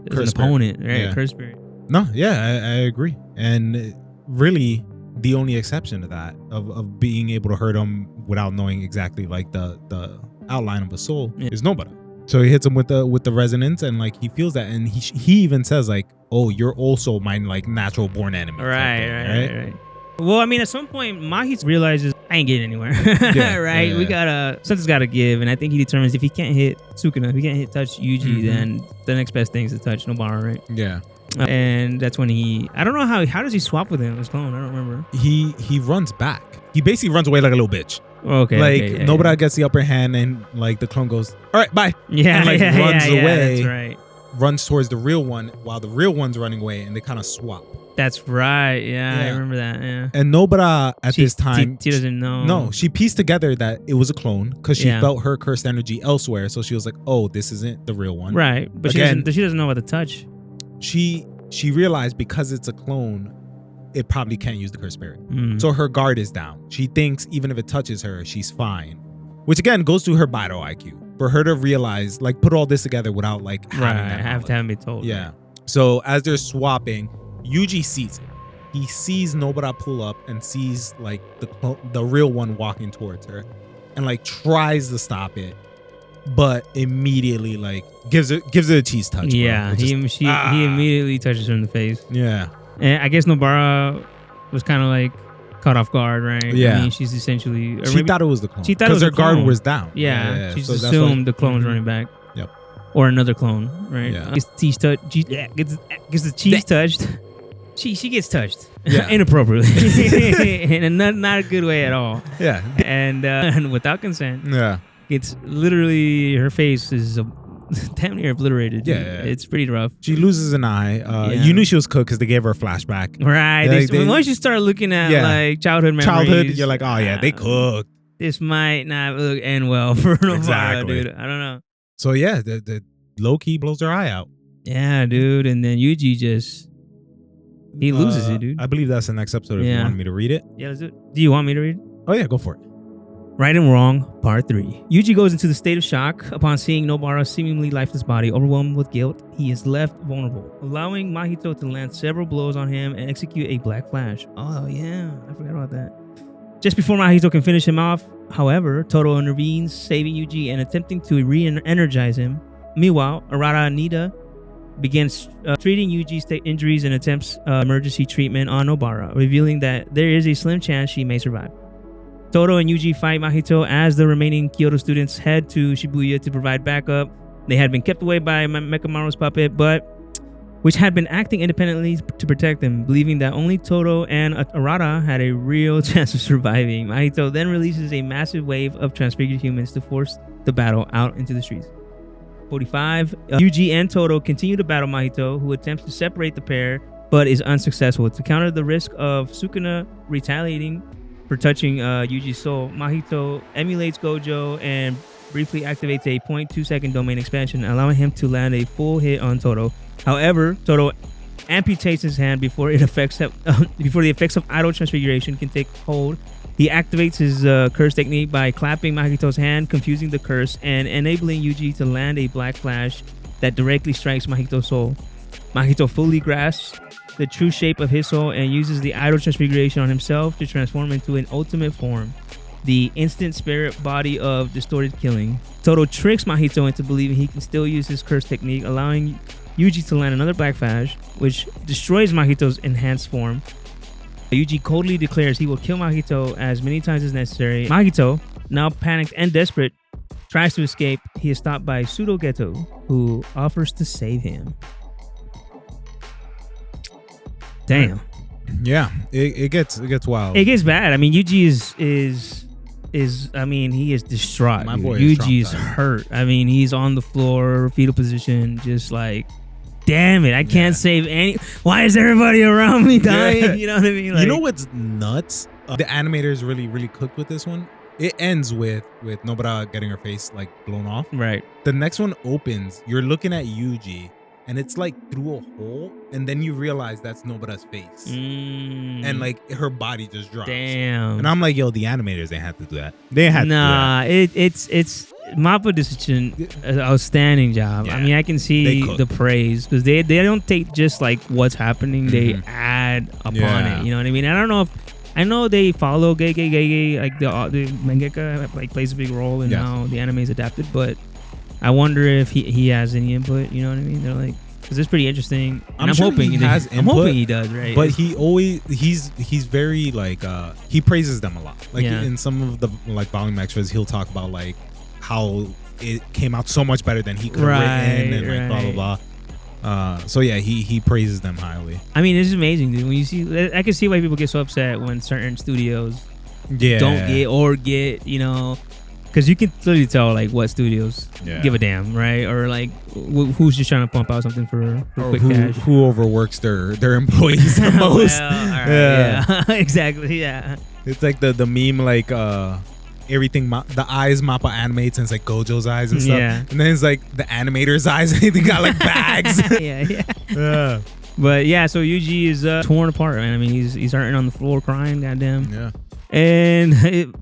opponent, right? Yeah. Curse spirit. No, yeah, I agree. And really the only exception to that of being able to hurt him without knowing exactly like the outline of a soul is Nobara. So he hits him with the resonance, and like he feels that, and he even says like, "Oh, you're also my like natural born enemy." Right. Well, I mean, at some point, Mahito realizes I ain't getting anywhere, right? We something's gotta give, and I think he determines if he can't hit Sukuna, if he can't touch Yuji, then the next best thing is to touch Nobara, right? Yeah. And that's when I don't know how does he swap with him, his clone? I don't remember. He runs back. He basically runs away like a little bitch. Okay. Like Nobara gets the upper hand, and like the clone goes, "All right, bye." Yeah. And like runs away. That's right. Runs towards the real one while the real one's running away, and they kind of swap. That's right. Yeah, I remember that. Yeah. And Nobara at this time, she doesn't know. No, she pieced together that it was a clone because she felt her cursed energy elsewhere. So she was like, "Oh, this isn't the real one." Right, but again, she doesn't know about the touch. She realized because it's a clone, it probably can't use the cursed spirit. So her guard is down. She thinks even if it touches her, she's fine. Which again goes to her battle IQ. For her to realize, like, put all this together without like have to be told. Yeah. Right. So as they're swapping, Yuji sees it. He sees Nobara pull up and sees like the real one walking towards her, and like tries to stop it, but immediately like gives it a cheese touch. Yeah, he immediately touches her in the face. Yeah, and I guess Nobara was kind of like caught off guard, right? Yeah, I mean, she's essentially she thought it was the clone. She thought it was her guard was down. Yeah, she just assumed the clone was running back. Yep, or another clone, right? Yeah, gets the cheese touched. She gets touched inappropriately in a not a good way at all. Yeah, and without consent. Yeah, it's literally her face is damn near obliterated. Yeah, it's pretty rough. She loses an eye. You knew she was cooked because they gave her a flashback. Right. Once you start looking at like childhood memories, you're like, oh yeah, they cooked. This might not end well for Nobara, dude. I don't know. So yeah, the low key blows her eye out. Yeah, dude. And then Yuji just he loses it, dude. I believe that's the next episode. If you want me to read it, let's do it. Do you want me to read it? Oh yeah, go for it. Right and Wrong, Part 3. Yuji goes into the state of shock upon seeing Nobara's seemingly lifeless body. Overwhelmed with guilt, he is left vulnerable, allowing Mahito to land several blows on him and execute a black flash. Oh yeah, I forgot about that. Just before Mahito can finish him off, however, Todo intervenes, saving Yuji and attempting to re-energize him. Meanwhile, Arata Nida begins treating Yuji's injuries and attempts emergency treatment on Nobara, revealing that there is a slim chance she may survive. Todo and Yuji fight Mahito as the remaining Kyoto students head to Shibuya to provide backup. They had been kept away by Mekamaru's puppet, which had been acting independently to protect them, believing that only Todo and Arata had a real chance of surviving. Mahito then releases a massive wave of transfigured humans to force the battle out into the streets. 45. Yuji and Todo continue to battle Mahito, who attempts to separate the pair, but is unsuccessful. To counter the risk of Sukuna retaliating for touching Yuji's soul, Mahito emulates Gojo and briefly activates a 0.2 second domain expansion, allowing him to land a full hit on Todo. However, Todo amputates his hand before the effects of idle transfiguration can take hold. He activates his curse technique by clapping Mahito's hand, confusing the curse, and enabling Yuji to land a black flash that directly strikes Mahito's soul. Mahito fully grasps the true shape of his soul and uses the idol transfiguration on himself to transform into an ultimate form, the instant spirit body of distorted killing. Todo tricks Mahito into believing he can still use his curse technique, allowing Yuji to land another Black Flash, which destroys Mahito's enhanced form. Yuji coldly declares he will kill Mahito as many times as necessary. Mahito, now panicked and desperate, tries to escape. He is stopped by Pseudo-Geto, who offers to save him. Damn. Yeah, it gets wild. It gets bad. I mean, Yuji is I mean, he is distraught. My boy Yuji is hurt. I mean, he's on the floor, fetal position, just like, damn it, I can't save any. Why is everybody around me dying? Yeah. You know what I mean? Like, you know what's nuts? The animators really cooked with this one. It ends with Nobara getting her face like blown off. Right. The next one opens. You're looking at Yuji, and it's like through a hole, and then you realize that's Nobara's face, and like her body just drops. Damn. And I'm like, yo, the animators they had to do that. They had to do that. It's Mappa did such an outstanding job. Yeah. I mean, I can see the praise because they don't take just like what's happening, they add upon it. You know what I mean? I don't know if I know they follow gay like the mangaka like plays a big role in how the anime is adapted, but I wonder if he has any input. You know what I mean? They're like, because it's pretty interesting. And I'm sure hoping he has I'm input, hoping he does, right? But he's very like he praises them a lot. Like in some of the like volume extras, he'll talk about like how it came out so much better than he could have written and like blah blah blah. So yeah, he praises them highly. I mean, it's amazing, dude. When you see, I can see why people get so upset when certain studios don't get, you know, because you can literally tell like what studios give a damn, right? Or like who's just trying to pump out something for quick cash. Who overworks their employees the most? Yeah, exactly. Yeah, it's like the meme like everything the eyes Mappa animates and it's like Gojo's eyes and stuff. And then it's like the animator's eyes and they got like bags. yeah. But yeah, so Yuji is torn apart, man. I mean, he's hurting on the floor crying, goddamn. Yeah. And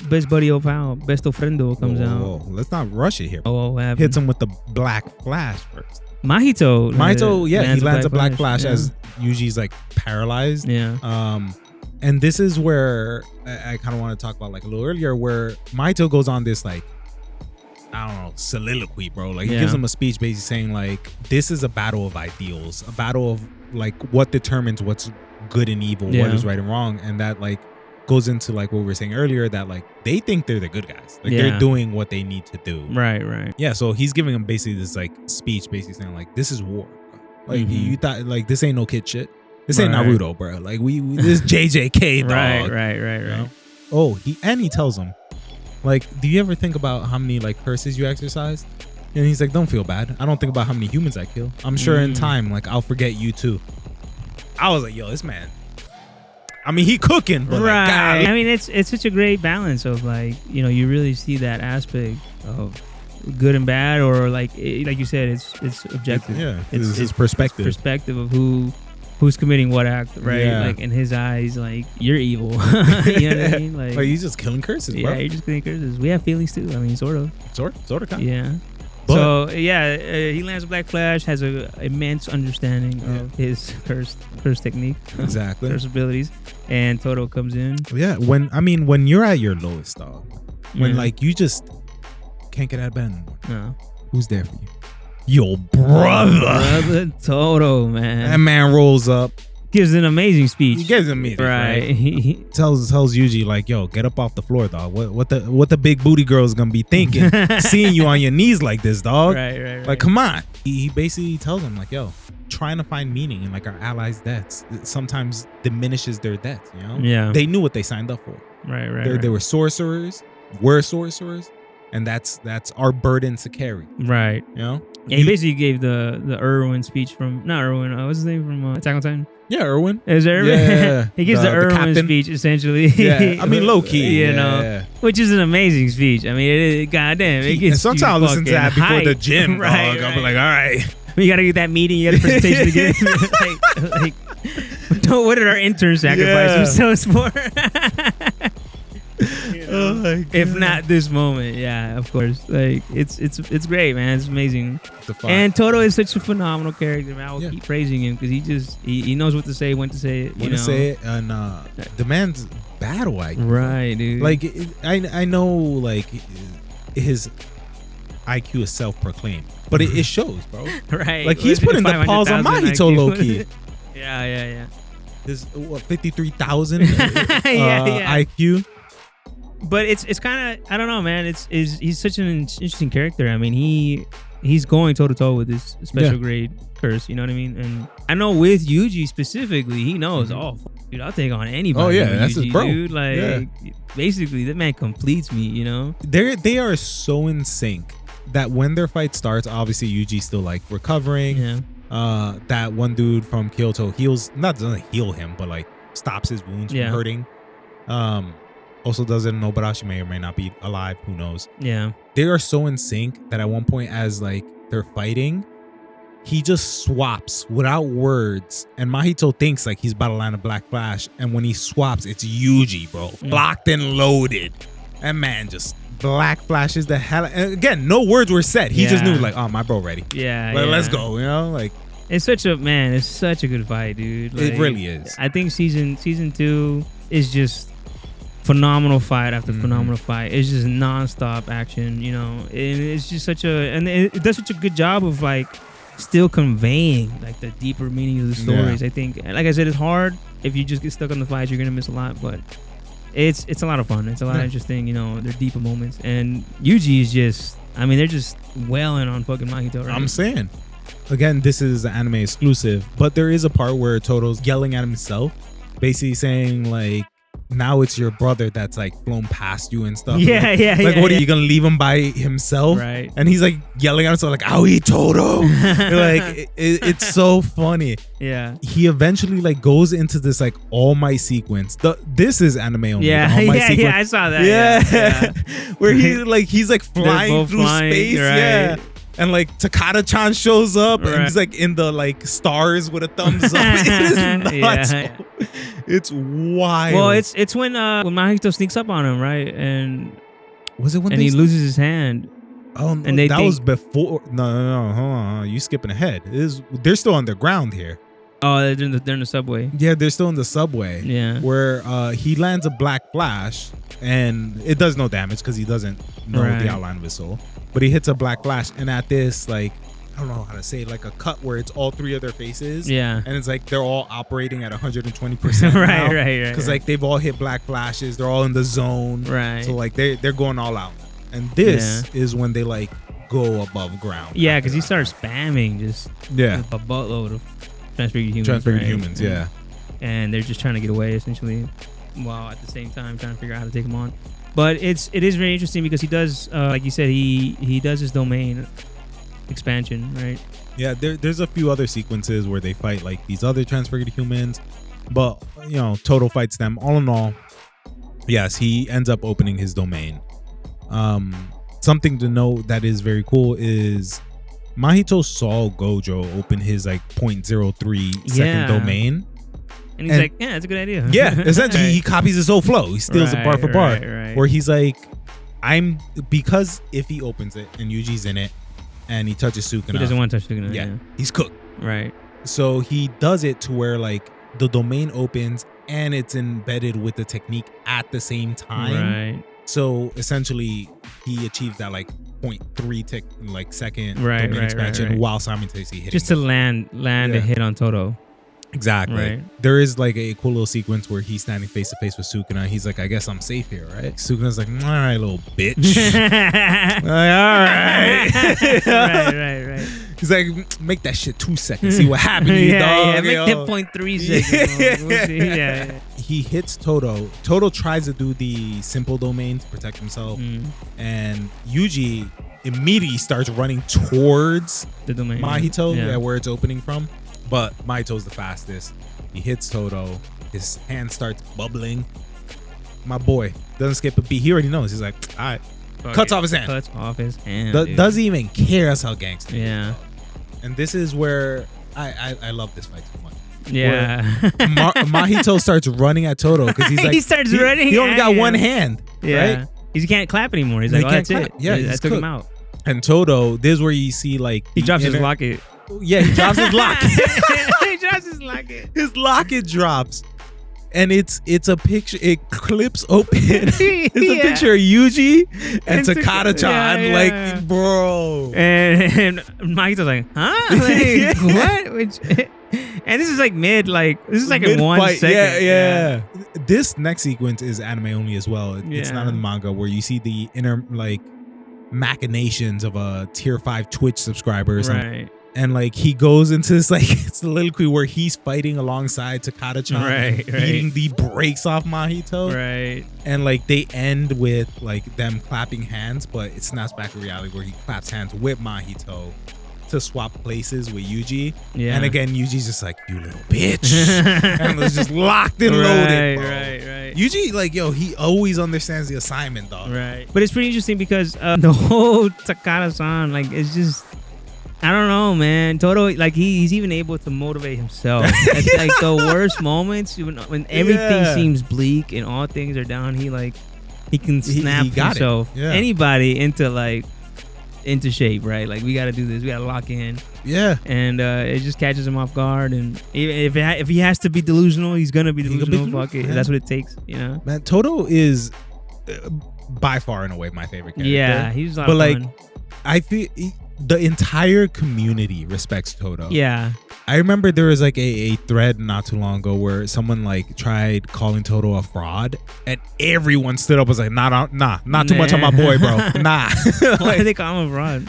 best buddy of pal, best ofrendo comes out. Let's not rush it here. What hits him with the Black Flash first. Mahito, he lands a Black Flash as Yuji's like paralyzed. And this is where I kind of want to talk about like a little earlier, where Mahito goes on this like, I don't know, soliloquy, bro. Like he gives him a speech basically saying like, this is a battle of ideals, a battle of like what determines what's good and evil, what is right and wrong. And that like goes into like what we were saying earlier, that like they think they're the good guys. Like they're doing what they need to do. Right. Yeah, so he's giving him basically this like speech basically saying like, this is war. Like you thought like this ain't no kid shit. This ain't Naruto, bro. Like we this JJK dog. Right. Oh, he tells him, like, do you ever think about how many like curses you exercised? And he's like, don't feel bad. I don't think about how many humans I kill. I'm sure in time, like, I'll forget you too. I was like, yo, this man. I mean, he cooking, but like, God. I mean, it's such a great balance of like, you know, you really see that aspect of good and bad, or like you said, it's objective. It's his perspective. Perspective of who's committing what act, right? Like in his eyes, like you're evil. You know what I mean? Like he's just killing curses, bro. Yeah, you're just killing curses. We have feelings too. I mean, sort of. Sort of. Kind. Yeah. But, so he lands a Black Flash, has an immense understanding of his curse technique, exactly, curse abilities, and Todo comes in. Yeah, when you're at your lowest, dog, when like you just can't get out of bed anymore. No. Who's there for you? Your brother Todo, man. That man rolls up, gives an amazing speech. He gives an amazing, right? He tells Yuji like, "Yo, get up off the floor, dog. What the big booty girl is gonna be thinking, seeing you on your knees like this, dog? Right. Like, come on." He basically tells him like, "Yo, trying to find meaning in like our allies' deaths sometimes diminishes their deaths. You know? Yeah. They knew what they signed up for. They were sorcerers. We're sorcerers." And that's our burden to carry. Right. You know? Yeah, he basically gave the Irwin speech from, not Irwin, what's his name from Attack on Titan? Yeah, Irwin. Is it Irwin? Yeah. He gives the Irwin speech, essentially. Yeah, I mean, low key. You know, which is an amazing speech. I mean, goddamn. It gets sometimes I listen to that before the gym, right, dog. I'll be like, all right. You got to get that meeting, you got a presentation again. like, what did our interns sacrifice themselves for? know? If not this moment, yeah, of course. Like it's great, man. It's amazing. And Todo is such a phenomenal character, man. I will keep praising him because he knows what to say, when to say it. When to say it, and the man's battle IQ. Right, dude. Like I know, like his IQ is self-proclaimed, but it shows, bro. Right. Like he's putting the pause on Mahito low key. Yeah. His 53,000 IQ. But it's kind of, I don't know, man. He's such an interesting character. I mean, he's going toe to toe with this special grade curse. You know what I mean? And I know with Yuji specifically, he knows. Dude, I'll take on anybody. Oh yeah, that's Yuji, his bro. Dude, like basically, that man completes me. You know? They are so in sync that when their fight starts, obviously Yuji's still like recovering. Yeah. That one dude from Kyoto doesn't heal him, but like stops his wounds from hurting. Also does it in Nobara. She may or may not be alive. Who knows? Yeah. They are so in sync that at one point, as like they're fighting, he just swaps without words, and Mahito thinks like he's about to land a black flash, and when he swaps, it's Yuji, bro, locked and loaded. That man just black flashes the hell. And again, no words were said. He just knew like, oh, my bro ready. Yeah. Let's go. You know, like it's such a good fight, dude. Like, it really is. I think season 2 is just phenomenal fight after phenomenal fight. It's just nonstop action, you know. And it's just it does such a good job of like still conveying like the deeper meaning of the stories. I think, like I said, it's hard if you just get stuck on the fights. You're gonna miss a lot, but it's a lot of fun. It's a lot of interesting, you know. They're deeper moments, and Yuji is just, I mean, they're just wailing on fucking Mahito. Right? I'm saying, again, this is an anime exclusive, but there is a part where Todo's yelling at himself, basically saying like, now it's your brother that's like flown past you and stuff. Like, what are you gonna leave him by himself? Right. And he's like yelling at himself like, "Owie, Todo!" Like it's so funny. Yeah. He eventually like goes into this like All Might sequence. This is anime only. Yeah. The All Might sequence. Yeah. I saw that. Yeah. Where he's like flying through space. Right. Yeah. And like Takada-chan shows up and he's like in the like stars with a thumbs up. It is nuts. It's wild. Well, it's when Mahito sneaks up on him, right? And was it when he loses his hand? Oh, no, and that was before. No, hold on. You skipping ahead. They're still underground here. Oh, they're in the subway. Yeah, they're still in the subway. Yeah. Where he lands a black flash and it does no damage because he doesn't know the outline of his soul. But he hits a black flash, and at this, like, I don't know how to say it, like a cut where it's all three of their faces. Yeah. And it's like they're all operating at 120%. Right. Because like they've all hit black flashes. They're all in the zone. Right. So like they're going all out. And this is when they like go above ground. Yeah, because he starts spamming just a buttload of transfigured humans. Yeah. And they're just trying to get away essentially, while at the same time trying to figure out how to take them on. But it is very interesting because he does, like you said, he does his domain expansion, right? Yeah, there's a few other sequences where they fight like these other transfigured humans, but you know, Todo fights them. All in all, yes, he ends up opening his domain. Something to note that is very cool is Mahito saw Gojo open his like 0.03 second domain. And he's like, yeah, that's a good idea. Yeah, essentially he copies his whole flow. He steals it bar for bar. Where he's like, because if he opens it and Yuji's in it and he touches Sukuna. He doesn't want to touch Sukuna. Yeah, he's cooked. Right. So he does it to where like the domain opens and it's embedded with the technique at the same time. Right. So essentially he achieved that like 0.3 second domain expansion while simultaneously hitting. Just to land a hit on Todo. Exactly. Right. There is like a cool little sequence where he's standing face to face with Sukuna. He's like, I guess I'm safe here, right? Sukuna's like, all right, little bitch. Like, all right. Right. He's like, make that shit 2 seconds. See what happens, dog. Yeah, make that 0.3 seconds. We'll see. Yeah. He hits Todo. Todo tries to do the simple domain to protect himself. And Yuji immediately starts running towards the domain. Mahito, where it's opening from. But Mahito's the fastest. He hits Todo. His hand starts bubbling. My boy doesn't skip a beat. He already knows. He's like, all right. Cuts off his hand. Cuts off his hand. Doesn't even care. That's how gangster. Yeah. And this is where I love this fight so much. Yeah. Mahito starts running at Todo because he's like, he starts running. He only got one hand. Yeah. Right? He can't clap anymore. He's like, that's it. Yeah, I took him out. And Todo, this is where you see like he drops his locket. Yeah, he drops his locket. He drops his locket. His locket drops. And it's a picture. It clips open. It's a picture of Yuji and Takada-chan. Like, bro. And Mahito's like, huh? Like, what? And this is like this is like in 1 second. Yeah. This next sequence is anime only as well. It's not in the manga, where you see the inner like machinations of a tier 5 Twitch subscriber or something. Right. And like he goes into this like soliloquy where he's fighting alongside Takada-chan, beating the brakes off Mahito. Right. And like they end with like them clapping hands, but it snaps back to reality where he claps hands with Mahito to swap places with Yuji. Yeah. And again, Yuji's just like, you little bitch. And was just locked and loaded. Right. Yuji, like, yo, he always understands the assignment, dog. Right. But it's pretty interesting because the whole Takada-san, like, it's just, I don't know, man. Todo, like, he's even able to motivate himself. At like the worst moments, when everything seems bleak and all things are down, he can snap himself, anybody into shape, right? Like, we got to do this. We got to lock in. Yeah. And it just catches him off guard. And if he has to be delusional, he's gonna be delusional. Fuck it. That's what it takes, you know. Man, Todo is by far and away my favorite character. Yeah, he's a lot of fun. Like, I feel the entire community respects Todo. Yeah. I remember there was like a thread not too long ago where someone like tried calling Todo a fraud, and everyone stood up and was like, not too much on my boy, bro. Nah. Why do they call him a fraud?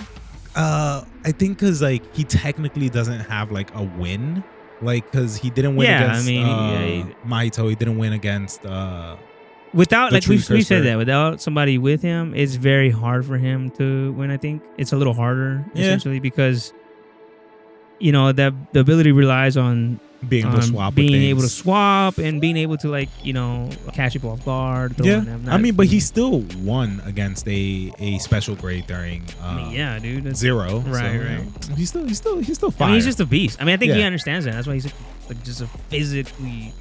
I think because like he technically doesn't have like a win, like because he didn't win against Mahito. He didn't win against without, like we said that without somebody with him, it's very hard for him to win. I think it's a little harder essentially because the ability relies on being able to swap, and being able to like catch people off guard. But he still won against a special grade during dude, that's Zero. Right. He's still fire. I mean, he's just a beast. I mean, I think he understands that. That's why he's like just a physically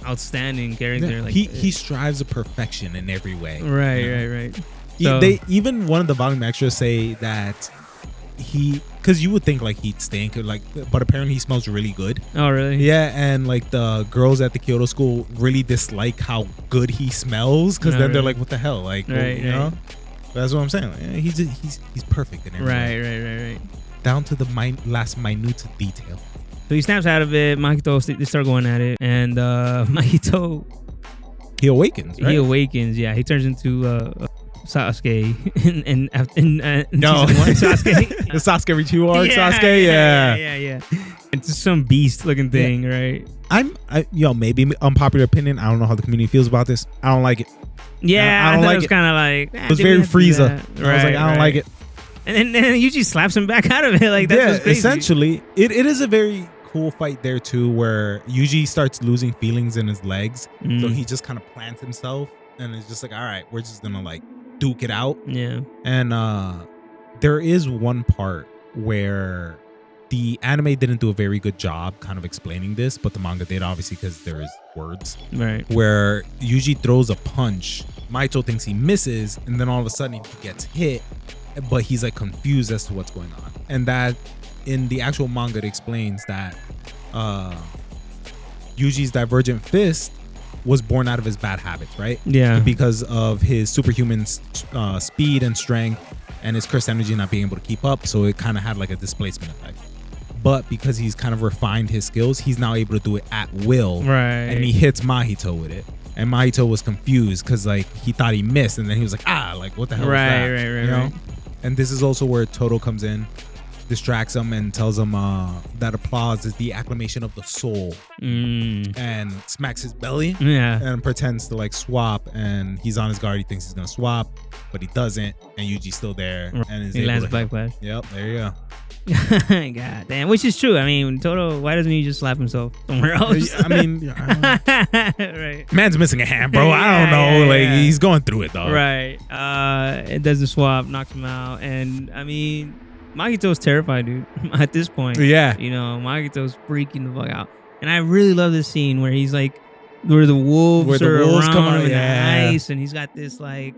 outstanding character. Yeah. Like he strives to perfection in every way. Right. They even one of the volume extras say that because you would think like he'd stink, like, but apparently he smells really good. Oh, really? Yeah, and like the girls at the Kyoto school really dislike how good he smells because then they're like, "What the hell?" Like, you know. That's what I'm saying. Like, he's perfect in every way. Right. Down to the last minute detail. So he snaps out of it. Mahito, they start going at it, and Mahito, he awakens. Right? He awakens. Yeah, he turns into Sasuke in no Sasuke. The Sasuke Richu arc. Sasuke. Yeah. It's just some beast looking thing, right? Maybe unpopular opinion. I don't know how the community feels about this. I don't like it. Yeah, I don't like it. It was kind of like it was very Frieza. I was like, I don't like it. And then Yuji slaps him back out of it. Like, that's crazy. Essentially, it is a very cool fight there too, where Yuji starts losing feelings in his legs, so he just kind of plants himself, and it's just like, all right, we're just gonna like duke it out. Yeah. And there is one part where the anime didn't do a very good job kind of explaining this, but the manga did, obviously, because there is words. Right. Where Yuji throws a punch, Mahito thinks he misses, and then all of a sudden he gets hit, but he's like confused as to what's going on. And that in the actual manga it explains that Yuji's divergent fist was born out of his bad habits, right? Yeah. Because of his superhuman speed and strength and his cursed energy not being able to keep up, so it kind of had like a displacement effect. But because he's kind of refined his skills, he's now able to do it at will. Right. And he hits Mahito with it. And Mahito was confused because like he thought he missed, and then he was like, like what the hell is that? Right. And this is also where Todo comes in, distracts him, and tells him that applause is the acclamation of the soul, and smacks his belly, and pretends to like swap, and he's on his guard. He thinks he's gonna swap, but he doesn't, and Yuji's still there, and he lands Black Flash. Yep, there you go. God damn, which is true. I mean, Todo, why doesn't he just slap himself somewhere else? I mean, right. Man's missing a hand, bro. I don't know. He's going through it, dog. Right. It does the swap, knocks him out, and I mean, Mahito's terrified, dude. At this point, Mahito's freaking the fuck out, and I really love this scene where he's like, where the wolves are around in the ice, and he's got this like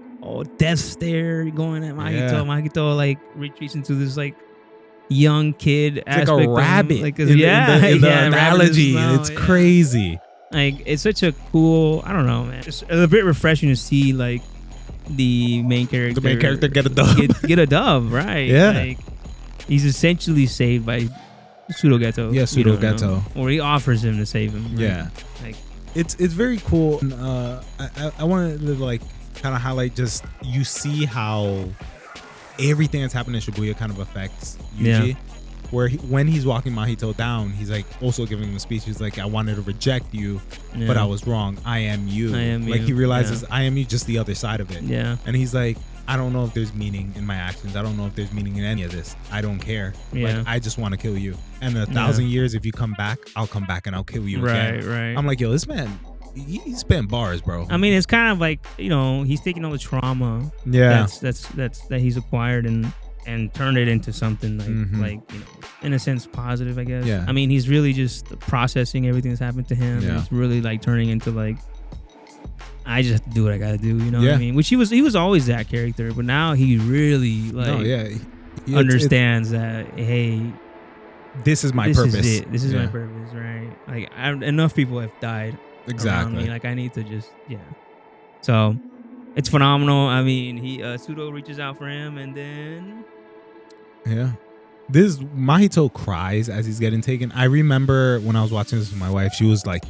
death stare going at Mahito. Yeah. Mahito like retreats into this like young kid It's aspect like a rabbit. Like In the analogy. smell, It's crazy. Like it's such a cool. I don't know, man. It's a bit refreshing to see like the main character. Get a dub. Get a dub, right? Yeah. Like he's essentially saved by Pseudo-Geto. Yeah, Pseudo-Geto. Or he offers him to save him. Right? Yeah. Like it's very cool. I wanted to like kind of highlight just you see how everything that's happened in Shibuya kind of affects Yuji. Yeah. Where when he's walking Mahito down, he's like also giving him a speech. He's like, I wanted to reject you, but I was wrong. I am you. Like he realizes I am you, just the other side of it. Yeah. And he's like, I don't know if there's meaning in my actions. I don't know if there's meaning in any of this. I don't care. Yeah. Like I just want to kill you. And in 1,000 years, if you come back, I'll come back and I'll kill you again. Right. I'm like, yo, this man, he's spitting bars, bro. I mean, it's kind of like, you know, he's taking all the trauma that he's acquired and turned it into something like you know, in a sense positive, I guess. Yeah. I mean, he's really just processing everything that's happened to him. Yeah. It's really like turning into like, I just have to do what I gotta do, you know what I mean? Which he was always that character, but now he really like understands that, hey, this is my purpose. This is my purpose, right? Like enough people have died. Exactly. Around me. Like I need to just So it's phenomenal. I mean, he Pseudo reaches out for him, and then this Mahito cries as he's getting taken. I remember when I was watching this with my wife, she was like,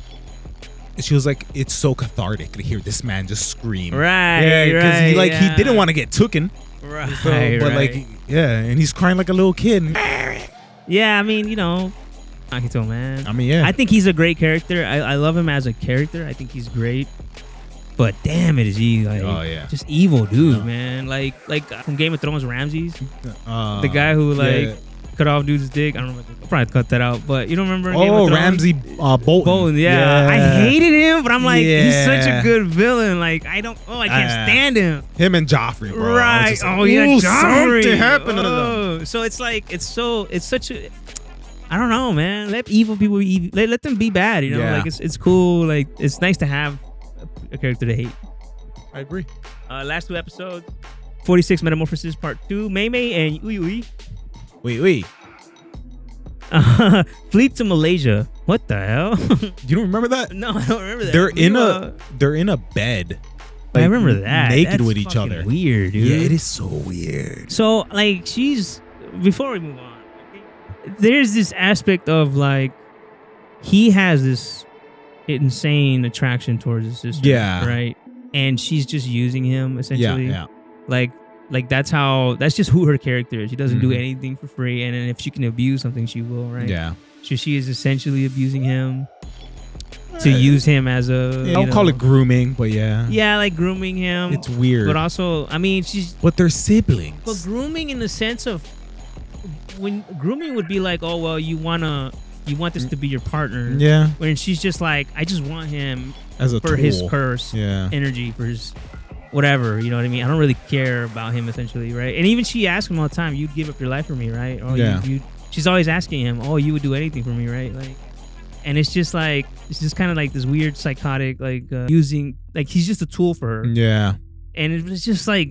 it's so cathartic to hear this man just scream. Right. Yeah, because he didn't want to get taken. Right. But like, and he's crying like a little kid. Yeah, I mean, you know, Mahito, man. I mean, I think he's a great character. I love him as a character. I think he's great. But damn it, is he like just evil dude, man. Like from Game of Thrones, Ramses, the guy who cut off dude's dick. I don't know. I'll probably cut that out, but you don't remember? Game of Thrones? Ramsay Bolton. Yeah. I hated him, but I'm like, he's such a good villain. Like I can't stand him. Him and Joffrey, bro. Right? Joffrey. Something happened to them. So it's like it's such a. I don't know, man. Let evil people be evil. Let them be bad. You know, like it's cool. Like it's nice to have a character to hate. I agree. Last 2 episodes, 46 Metamorphosis Part 2, Mei Mei and Yui. Wait. Fleet to Malaysia. What the hell? You don't remember that? No, I don't remember that. They're in a bed. Like, I remember that. Naked with each other. Weird, dude. Yeah, it is so weird. So like before we move on, there's this aspect of like he has this insane attraction towards his sister. Yeah. Right. And she's just using him essentially. Yeah. Like that's just who her character is. She doesn't do anything for free, and then if she can abuse something, she will, right? Yeah. So she is essentially abusing him to use him as a. I'll call it grooming, but yeah. Yeah, like grooming him. It's weird. But also, I mean, But they're siblings. But grooming in the sense of when grooming would be like, oh well, you want this to be your partner. Yeah. When she's just like, I just want him as a for tool. his curse energy, for his whatever, you know what I mean? I don't really care about him essentially, right? And even she asks him all the time, you'd give up your life for me, right? Or she's always asking him, oh, you would do anything for me, right? Like, and it's just kind of like this weird psychotic, like using, like he's just a tool for her. Yeah. And it was just like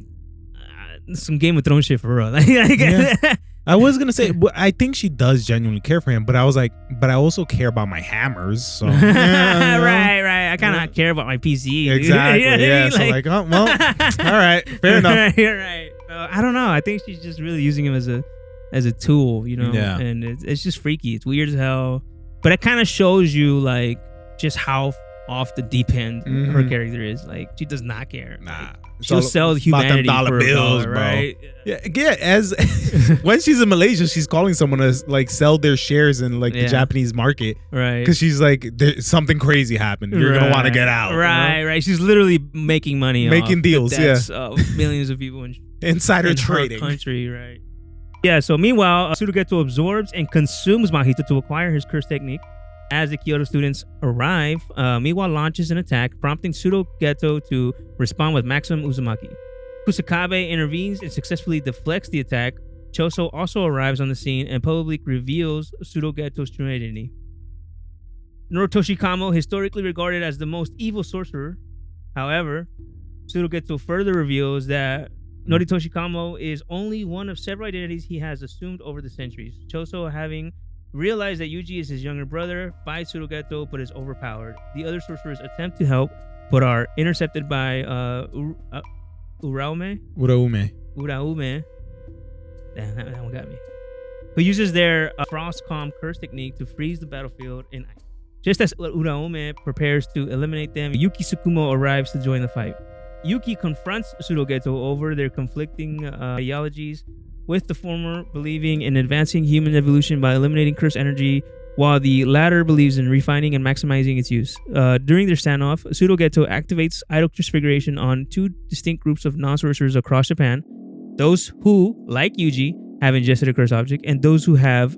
some Game of Thrones shit for her. I was gonna say, I think she does genuinely care for him, but I was like, but I also care about my hammers. So right. I kind of care about my PC. Exactly. Yeah. So like, oh well, all right, fair enough. You're right. I don't know. I think she's just really using him as a tool, you know. Yeah. And it's just freaky. It's weird as hell, but it kind of shows you like just how off the deep end her character is. Like she does not care. Nah. Like, she'll sell humanity for bills, bro. Right? Yeah. As when she's in Malaysia, she's calling someone to like sell their shares in like the Japanese market, right? Because she's like, something crazy happened. You're gonna want to get out, right? She's literally making money, making deals, of millions of people insider trading, her country, right? Yeah. So meanwhile, Pseudo-Geto absorbs and consumes Mahito to acquire his curse technique. As the Kyoto students arrive, Miwa launches an attack, prompting Pseudo-Geto to respond with maximum Uzumaki. Kusakabe intervenes and successfully deflects the attack. Choso also arrives on the scene and publicly reveals Pseudo-Geto's true identity. Norotoshi Kamo, historically regarded as the most evil sorcerer, however, Pseudo-Geto further reveals that Noritoshi Kamo is only one of several identities he has assumed over the centuries. Choso, having realized that Yuji is his younger brother, fights Pseudo-Geto but is overpowered. The other sorcerers attempt to help but are intercepted by Uraume. Damn, that one got me. Who uses their Frost Calm curse technique to freeze the battlefield in ice. Just as Uraume prepares to eliminate them, Yuki Tsukumo arrives to join the fight. Yuki confronts Pseudo-Geto over their conflicting ideologies, with the former believing in advancing human evolution by eliminating cursed energy, while the latter believes in refining and maximizing its use. During their standoff, Pseudo-Geto activates idol transfiguration on two distinct groups of non-sorcerers across Japan. Those who, like Yuji, have ingested a cursed object, and those who have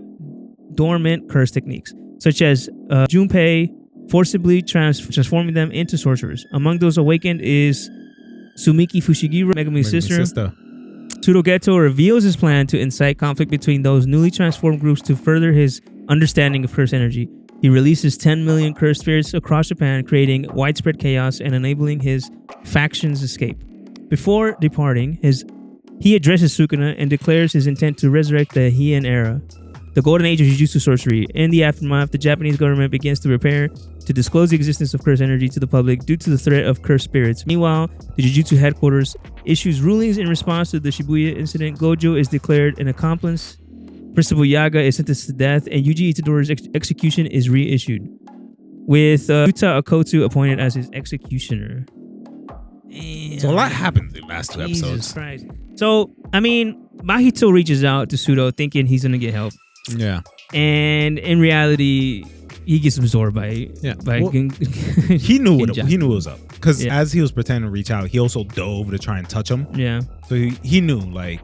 dormant curse techniques, such as Junpei, forcibly transforming them into sorcerers. Among those awakened is Sumiki Fushiguro, Megumi's sister. Pseudo-Geto reveals his plan to incite conflict between those newly transformed groups to further his understanding of cursed energy. He releases 10 million cursed spirits across Japan, creating widespread chaos and enabling his faction's escape. Before departing, he addresses Sukuna and declares his intent to resurrect the Heian era, the golden age of Jujutsu sorcery. In the aftermath, the Japanese government begins to prepare to disclose the existence of cursed energy to the public due to the threat of cursed spirits. Meanwhile, the Jujutsu headquarters issues rulings in response to the Shibuya incident. Gojo is declared an accomplice. Principal Yaga is sentenced to death, and Yuji Itadori's execution is reissued, with Yuta Okotu appointed as his executioner. Damn. So a lot happens in the last two episodes. Christ. So, I mean, Mahito reaches out to Pseudo thinking he's going to get help. Yeah. And in reality, he gets absorbed by he knew it was up. Because as he was pretending to reach out, he also dove to try and touch him. Yeah. So he knew, like,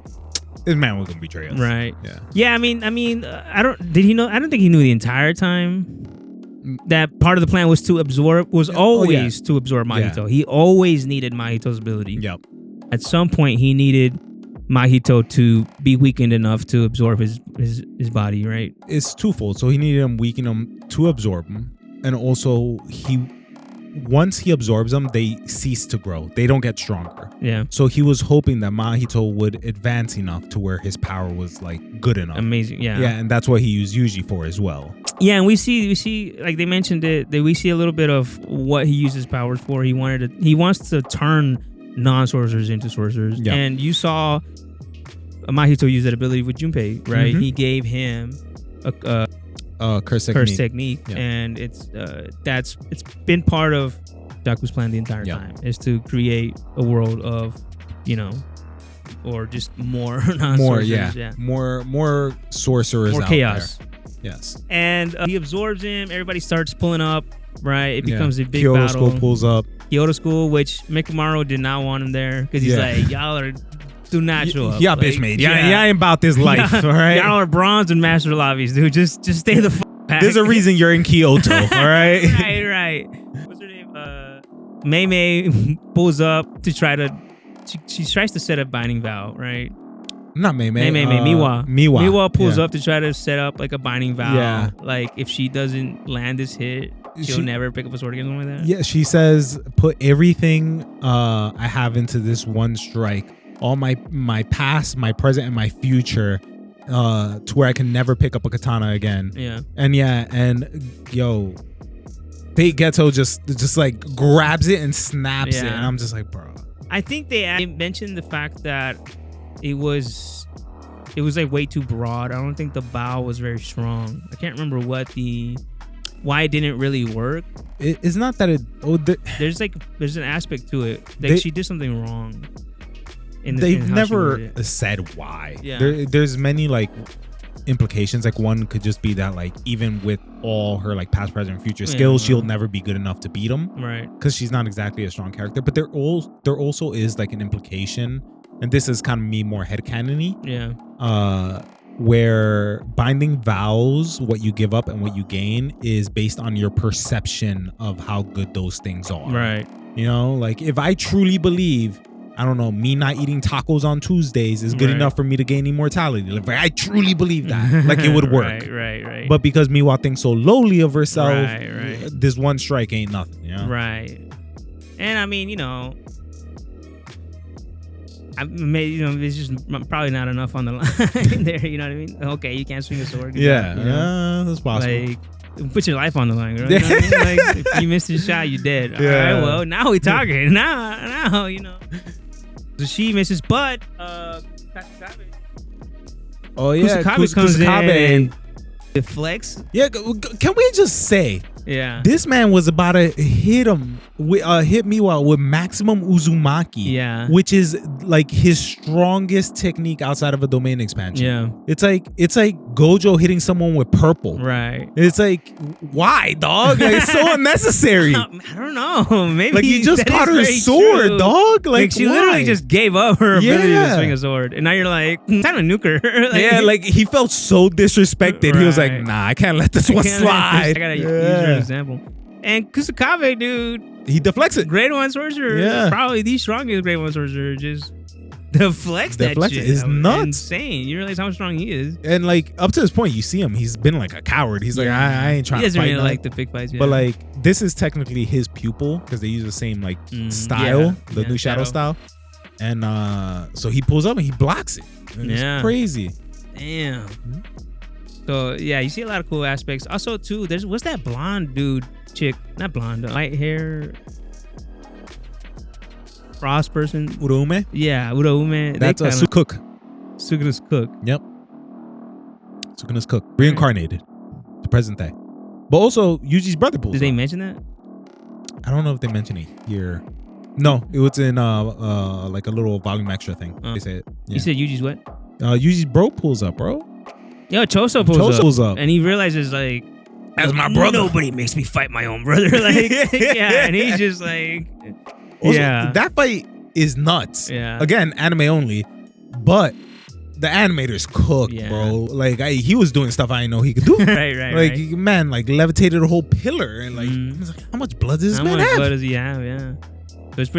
this man was going to betray us. Right. Yeah. Yeah, I mean, I don't think he knew the entire time that part of the plan was to absorb, to absorb Mahito. Yeah. He always needed Mahito's ability. Yep. At some point, he needed Mahito to be weakened enough to absorb his body, right? It's twofold. So he needed him, weaken him to absorb him. And also, once he absorbs them, they cease to grow. They don't get stronger. Yeah. So he was hoping that Mahito would advance enough to where his power was like good enough. Amazing. Yeah. Yeah, and that's what he used Yuji for as well. Yeah, and we see like they mentioned it, that we see a little bit of what he uses powers for. He wants to turn non-sorcerers into sorcerers. Yep. And you saw Mahito use that ability with Junpei, right? Mm-hmm. He gave him a curse technique, yeah. And it's been part of Daku's plan the entire time, is to create a world of, or just more non-sorcerers, more sorcerers, more out chaos. There. Yes, and he absorbs him. Everybody starts pulling up. Right, it becomes a big Kyoto battle. School pulls up. Kyoto School, which Mekamaru did not want him there because he's like, y'all do not show up. Y'all bitch made. Y'all ain't about this life, all right? Y'all are bronze and master lobbies, dude. Just stay the back. There's a reason you're in Kyoto, all right? Right. What's her name? Mei pulls up to try to. She tries to set up binding vow, right? Not Mei. Miwa. Miwa pulls up to try to set up like a binding vow. Yeah. Like if she doesn't land this hit, she'll never pick up a sword again, something like that. Yeah, she says, put everything I have into this one strike. All my past, my present, and my future, to where I can never pick up a katana again. Yeah. And Fate Geto just like grabs it and snaps it, and I'm just like, bro. I think they mentioned the fact that it was like way too broad. I don't think the bow was very strong. I can't remember why it didn't really work. It's not that there's an aspect to it. Like she did something wrong. They've never said why. Yeah. There's many like implications. Like one could just be that like even with all her like past, present, and future skills, she'll never be good enough to beat him. Right. Because she's not exactly a strong character. But there also is like an implication, and this is kind of me more headcanon-y. Yeah. Where binding vows, what you give up and what you gain, is based on your perception of how good those things are. Right. Like if I truly believe, I don't know, me not eating tacos on Tuesdays is good enough for me to gain immortality. Like I truly believe that. Like it would work. Right. But because Miwa thinks so lowly of herself, this one strike ain't nothing. Right. And I mean, it's just probably not enough on the line there. You know what I mean? Okay, you can't swing a sword. Yeah, that's possible. Like, put your life on the line, girl. You know what I mean? Like, if you missed the shot, you're dead. All right, well, now we talking. Now, So she misses, but Kusakabe. Oh yeah, Kusakabe comes in and deflects. Yeah, can we just say? Yeah. This man was about to hit Miwa with maximum Uzumaki. Yeah. Which is like his strongest technique outside of a domain expansion. Yeah. It's like Gojo hitting someone with purple. Right. It's like, why, dog? Like, it's so unnecessary. I don't know. Maybe like you just caught her sword, true. dog. Like she why? literally just gave up her ability to swing a sword, and now you're like, time to nuke her. Like he felt so disrespected. He was like, nah, I can't let this one slide. I gotta use her example. And Kusakabe, dude, he deflects it. Grade 1 sorcerer, probably the strongest grade 1 sorcerer, just deflects that shit. It's nuts. Insane. You realize how strong he is. And like up to this point, you see him, he's been like a coward. He's like, I ain't trying to fight. He doesn't really like the big fights. But like this is technically his pupil because they use the same like style, the new shadow style. And so he pulls up and he blocks it. And it's crazy. Damn. So yeah, you see a lot of cool aspects. Also too, what's that blonde dude chick? Not blonde, light hair frost person. Uraume? Yeah, Uraume. That's a cook. Sukuna's cook. Yep. Sukuna's cook. Reincarnated. The present day. But also Yuji's brother pulls Did they mention that? I don't know if they mention it here. No, it was in like a little volume extra thing. They said. Yeah. You said Yuji's what? Yuji's bro pulls up, bro. Yo, Choso pulls up. And he realizes like, that's my brother. Nobody makes me fight my own brother. Like, and he's just like, also, that fight is nuts. Yeah. Again, anime only, but the animator's cooked, bro. Like he was doing stuff I didn't know he could do. right. Like man, like levitated a whole pillar, and like, I was like, how much blood does this man have? How much blood does he have? Yeah. So it's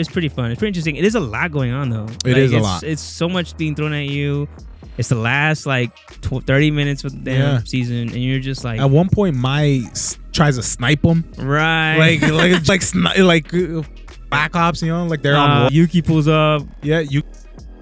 pretty fun. It's pretty interesting. It is a lot going on though. It is a lot. It's so much being thrown at you. It's the last like 30 minutes of the damn season, and you're just like. At one point, Mai tries to snipe him. Right. like Black Ops, like they're on. Yuki pulls up. Yeah, Yuki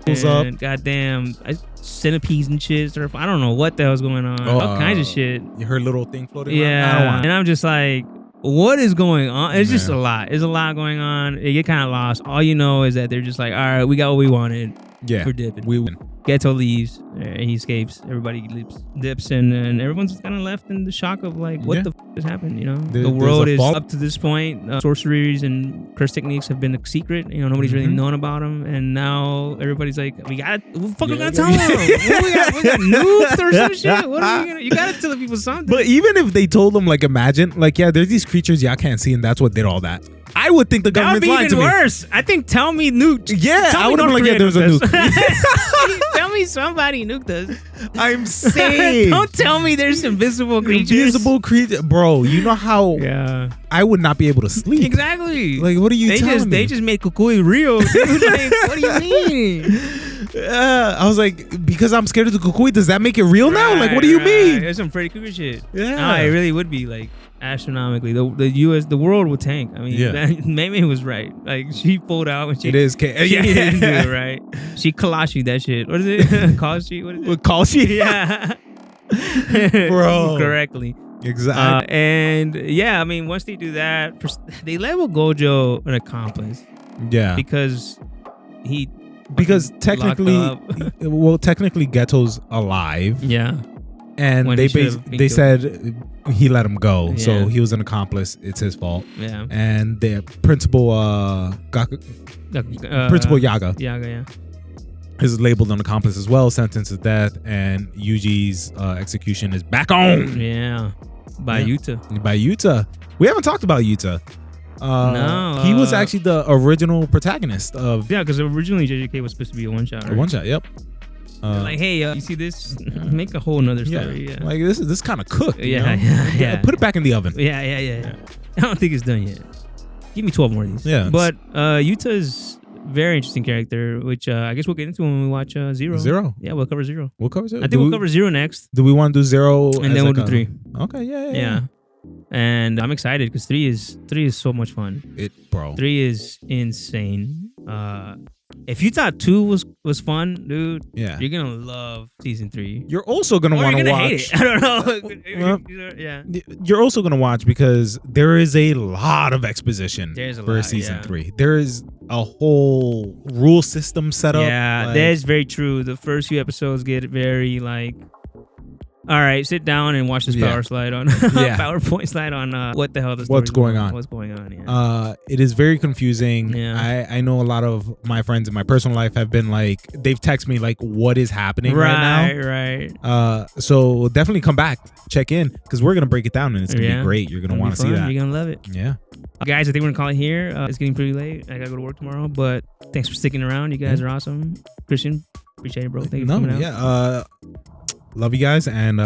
pulls up. Goddamn, centipedes and shit. I don't know what the hell's going on. All kinds of shit. Her little thing floating. Yeah, around. I don't want it. And I'm just like, what is going on? It's just a lot. There's a lot going on. You get kind of lost. All you know is that they're just like, all right, we got what we wanted. Yeah, we're dipping. We win. Geto leaves. He escapes. Everybody dips, and everyone's kind of left in the shock of like, what the f has happened? The world is up to this point. Sorceries and curse techniques have been a secret. Nobody's really known about them, and now everybody's like, we gotta tell them. We got nukes or some shit. What are we gonna? You gotta tell the people something. But even if they told them, like, imagine, like, there's these creatures y'all can't see, and that's what did all that. I would think the government's lying to me. That would be even worse. I think tell me nuked. Yeah, I would have been like, there was a nuke. Tell me somebody nuked us. I'm saying. Don't tell me there's invisible creatures. Invisible creatures. Bro, you know how I would not be able to sleep. Exactly. Like, what are you telling me? They just made Kukui real, dude. Like, what do you mean? I was like, because I'm scared of the Kukui, does that make it real now? Like, what do you mean? There's some Freddy Krueger shit. Yeah. It really would be like astronomically. The world would tank. I mean, Mei was right. Like, she pulled out when she didn't do it right. She Kalashi that shit. What is it? Kalashi? What is it? Kalashi? Yeah. Bro. Correctly. Exactly. And I mean, once they do that, they label Gojo an accomplice. Yeah. Because technically, technically Geto's alive. Yeah. And they said he let him go, so he was an accomplice. It's his fault. Yeah. And the principal Principal Yaga. Yeah. Is labeled an accomplice as well, sentenced to death, and Yuji's execution is back on. Yeah. By Yuta. We haven't talked about Yuta. No. He was actually the original protagonist of. Yeah, because originally JJK was supposed to be a one shot. Right? A one shot, yep. Like, hey, you see this? Make a whole nother story. Yeah. Like this kind of cooked. Yeah. Put it back in the oven. Yeah. I don't think it's done yet. Give me 12 more of these. Yeah. But Yuta's very interesting character, which I guess we'll get into when we watch Zero. Zero. Yeah, we'll cover Zero. We'll cover Zero. I think we'll cover Zero next. Do we want to do Zero? And then we'll do 3. Okay, yeah. And I'm excited because 3 is so much fun. 3 is insane. If you thought 2 was fun, dude, Yeah. you're gonna love season 3. You're also gonna want to watch. Hate it. I don't know. Yeah. You're also gonna watch because there is a lot of exposition for season 3. There is a whole rule system set up. Yeah, that's very true. The first few episodes get very like, all right, sit down and watch this PowerPoint slide on what the hell what's going on. What's going on? Yeah. It is very confusing. Yeah. I know a lot of my friends in my personal life have been like, they've texted me like, what is happening right now? Right. So definitely come back, check in, because we're gonna break it down and it's gonna be great. You're gonna want to see that. You're gonna love it. Yeah. Guys, I think we're gonna call it here. It's getting pretty late. I gotta go to work tomorrow, but thanks for sticking around. You guys are awesome. Christian, appreciate it, bro. Thank you for coming out. Love you guys, and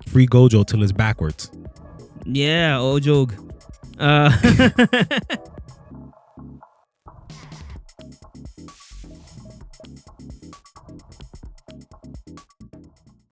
free Gojo till it's backwards. Yeah, Ojog.